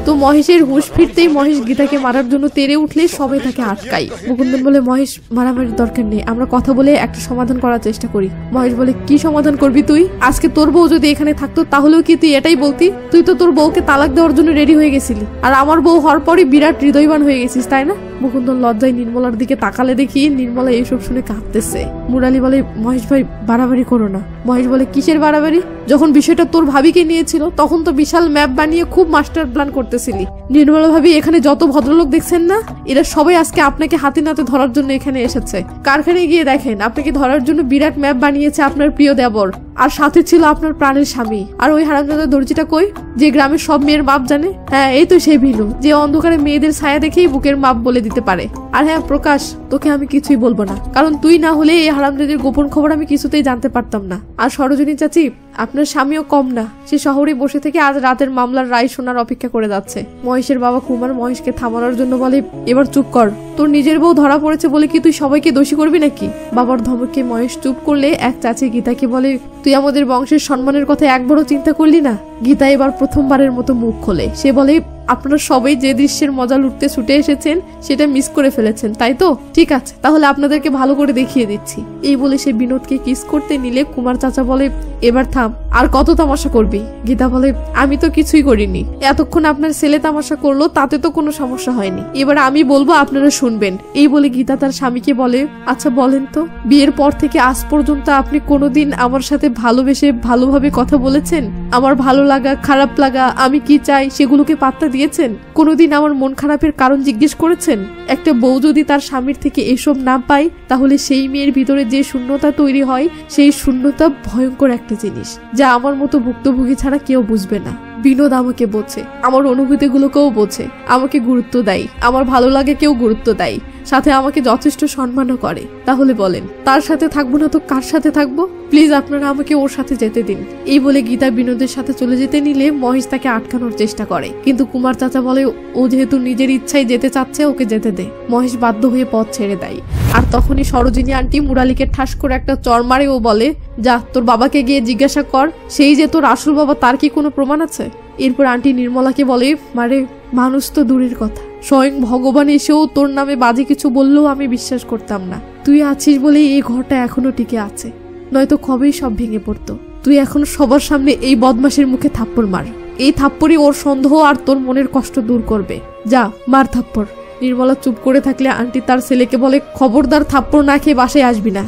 তো মহেশের হুঁশ ফিরতেই মহেশ গীতাকে মারার জন্য তেড়ে উঠলে সবাই তাকে আটকায়। মুকুন্দন বলে, মহেশ মারামারির দরকার নেই, আমরা কথা বলে একটা সমাধান করার চেষ্টা করি। মহেশ বলে, কি সমাধান করবি তুই? আজকে তোর বউ যদি এখানে থাকতো তাহলেও কি তুই এটাই বলতি? তুই তো তোর বউকে তালাক দেওয়ার জন্য রেডি হয়ে গেছিলি, আর আমার বউ হওয়ার পরই বিরাট হৃদয়বান হয়ে গেছিস তাই না? মুকুন্দন লজ্জায় নির্মলার দিকে তাকালে দেখি নির্মলা এইসব শুনে কাঁদতেছে। মুরালি বলে, মহেশ ভাই বাড়াবাড়ি করো না। মহেশ বলে, কিসের বাড়াবাড়ি? যখন বিষয়টা তোর ভাবিকে নিয়েছিল তখন তো বিশাল ম্যাপ বানিয়ে খুব মাস্টার প্ল্যান করতেছিলি। নির্মলা ভাবি, এখানে যত ভদ্রলোক দেখছেন না, এরা সবাই আজকে আপনাকে হাতে নাতে ধরার জন্য এখানে এসেছে। কারখানায় গিয়ে দেখেন, আপনাকে ধরার জন্য বিরাট ম্যাপ বানিয়েছে আপনার প্রিয় দেবর, আর সাথে ছিল আপনার প্রাণের স্বামী। আর ওই হারামজাদা দর্জিটা কই, যে গ্রামের সব মেয়ের মাপ জানে? হ্যাঁ, এই তো সেই ভিনু, যে অন্ধকারে মেয়েদের ছায়া দেখেই বুকের মাপ বলে দিতে পারে। আর হ্যাঁ প্রকাশ, তোকে আমি কিছুই বলবো না, কারণ তুই না হলে এই হারামজাদের গোপন খবর আমি কিছুতেই জানতে পারতাম না। আর সরোজিনী চাচি, আপনার স্বামীও কম না, সে শহরে বসে থেকে আজ রাতের মামলার রায় শোনার অপেক্ষা করে যাচ্ছে। মহেশের বাবা কুমার মহেশকে থামানোর জন্য বলে, এবার চুপ কর, তোর নিজের বউ ধরা পড়েছে বলে কি তুই সবাইকে দোষী করবি নাকি? বাবার ধমকে মহেশ চুপ করলে এক চাচি গীতাকে বলে, তুই আমাদের বংশের সম্মানের কথা একবারও চিন্তা করলি না? গীতা এবার প্রথমবারের মতো মুখ খোলে। সে বলে, আপনারা সবাই যে দৃশ্যের মজা লুটতে ছুটে এসেছেন সেটা মিস করে ফেলেছেন, তাই তো? ঠিক আছে, তাহলে আপনাদেরকে ভালো করে দেখিয়ে দিচ্ছি। এই বলে সে বিনোদকে কিস করতে নিলে কুমার চাচা বলে, এবার থাম, আর কত তামাশা করবি? গীতা বলে, আমি তো কিছুই করিনি, এতক্ষণ আপনার ছেলে তামাশা করলো, তাতে তো কোনো সমস্যা হয়নি, এবার আমি বলবো, আপনারা শুনবেন। এই বলে গীতা তার স্বামীকে বলে, আচ্ছা বলেন তো, বিয়ের পর থেকে আজ পর্যন্ত আপনি কোনোদিন আমার সাথে ভালোবেসে ভালোভাবে কথা বলেছেন? আমার ভালো লাগা খারাপ লাগা, আমি কি চাই সেগুলোকে পাত্তা দিয়েছেন? কোনোদিন আমার মন খারাপের কারণ জিজ্ঞেস করেছেন? একটা বউ যদি তার স্বামীর থেকে এসব না পায়, তাহলে সেই মেয়ের ভিতরে যে শূন্যতা তৈরি হয়, সেই শূন্যতা ভয়ঙ্কর একটা জিনিস, যা আমার মতো ভুক্তভোগী ছাড়া কেউ বুঝবে না। বিনোদ আমাকে বোঝে, আমার অনুভূতিগুলোকেও বোঝে, আমাকে গুরুত্ব দেয়, আমার ভালো লাগে কেউ গুরুত্ব দেয়, সাথে আমাকে যথেষ্ট সম্মানও করে। তাহলে বলেন, তার সাথে থাকবো না তো কার সাথে থাকবো? প্লিজ আপনারা আমাকে ওর সাথে যেতে দিন। এই বলে গীতা বিনোদের সাথে চলে যেতে নিলে মহেশ তাকে আটকানোর চেষ্টা করে, কিন্তু কুমার চাচা বলে, ও যেহেতু নিজের ইচ্ছায় যেতে চাচ্ছে, ওকে যেতে দে। মহেশ বাধ্য হয়ে পথ ছেড়ে দেয়। আর তখনই সরোজিনী আন্টি মুরালিকে ঠাস করে একটা চড় মারে ও বলে, যা তোর বাবাকে গিয়ে জিজ্ঞাসা কর, সেই যে তোর আসল বাবা, তার কি কোনো প্রমাণ আছে? এরপর আন্টি নির্মলাকে বলে, মারে, মানুষ তো দূরের কথা, স্বয়ং ভগবান এসেও তোর নামে বাজে কিছু বললেও আমি বিশ্বাস করতাম না। তুই আছিস বলেই এই ঘরটা এখনো টিকে আছে, নয়তো কবেই সব ভেঙে পড়তো। তুই এখন সবার সামনে এই বদমাশের মুখে থাপ্পড় মার, এই থাপ্পড়ই ওর সন্দেহ আর তোর মনের কষ্ট দূর করবে। যা, মার থাপ্পড়। নির্মলা চুপ করে থাকলে আন্টি তার ছেলেকে বলে, খবরদার থাপ্পড় না খেয়ে বাসায় আসবি না।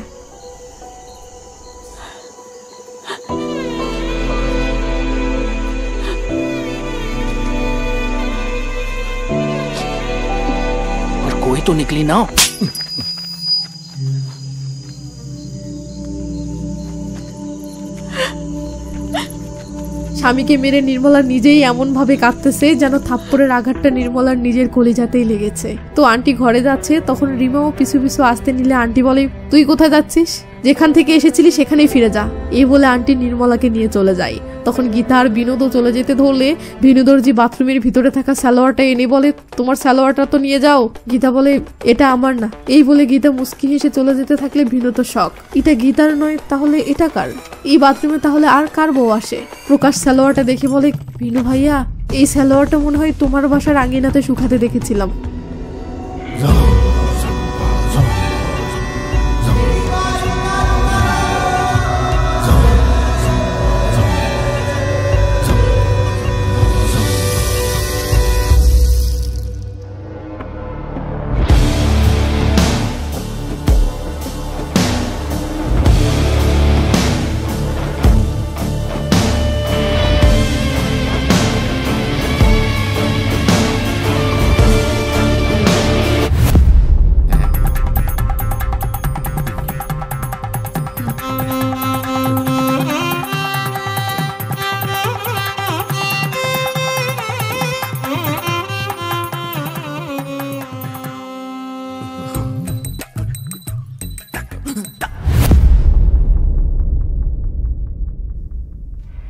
कोई तो निकली ना। স্বামীকে মেরে নির্মলা নিজেই এমন ভাবে কাঁদতেছে যেন থাপ্পড়ের আঘাতটা নির্মলার নিজের কলিজাতেই লেগেছে। তো আন্টি ঘরে যাচ্ছে, তখন রিমাও পিছু পিছু আসতে নিলে আন্টি বলে, তুই কোথায় যাচ্ছিস? যেখান থেকে এসেছিলি সেখানেই ফিরে যা। এই বলে আন্টি নির্মলাকে নিয়ে চলে যায়। তখন গীতা আর বিনোদও চলে যেতে ধরলে বিনোদরজি বাথরুমের ভিতরে থাকা সালোয়ারটা এনে বলে, তোমার সালোয়ারটা তো নিয়ে যাও। গীতা বলে, এটা আমার না। এই বলে গীতা মুস্কি হেসে চলে যেতে থাকলে বিনোদ শখ, এটা গীতার নয়, তাহলে এটা কার? এই বাথরুমে তাহলে আর কার বউ আসে? প্রকাশ সালোয়ারটা দেখে বলে, বিনু ভাইয়া, এই সালোয়ারটা মনে হয় তোমার বাসার আঙ্গিনাতে শুকাতে দেখেছিলাম।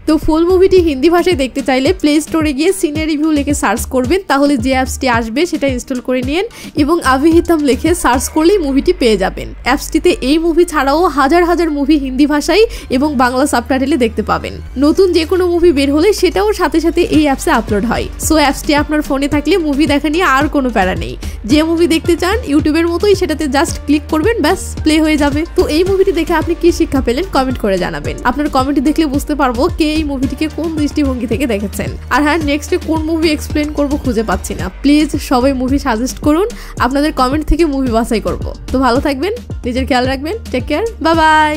তো ফুল মুভিটি হিন্দি ভাষায় দেখতে চাইলে প্লে স্টোরে গিয়ে সিনে রিভিউ লিখে সার্চ করবেন, তাহলে যে অ্যাপসটি আসবে সেটা ইনস্টল করে নিন এবং আভিহিতাম লিখে সার্চ করলেই মুভিটি পেয়ে যাবেন। অ্যাপসটিতে এই মুভি ছাড়াও হাজার হাজার মুভি হিন্দি ভাষায় এবং বাংলা সাবটাইটেলে দেখতে পাবেন। নতুন যে কোনো মুভি বের হলে সেটাও সাথে সাথে এই অ্যাপসে আপলোড হয়। সো অ্যাপসটি আপনার ফোনে থাকলে মুভি দেখা নিয়ে আর কোনো প্যারা নেই। যে মুভি দেখতে চান ইউটিউবের মতোই সেটাতে জাস্ট ক্লিক করবেন, ব্যাস প্লে হয়ে যাবে। তো এই মুভিটি দেখে আপনি কি শিক্ষা পেলেন কমেন্ট করে জানাবেন। আপনার কমেন্ট দেখলে বুঝতে পারবো কে এই মুভিটিকে কোন দৃষ্টিভঙ্গি থেকে দেখেছেন। আর হ্যাঁ, নেক্সটে কোন মুভি এক্সপ্লেন করবো খুঁজে পাচ্ছি না, প্লিজ সবাই মুভি সাজেস্ট করুন, আপনাদের কমেন্ট থেকে মুভি বাছাই করব। তো ভালো থাকবেন, নিজের খেয়াল রাখবেন, টেক কেয়ার, বাই বাই।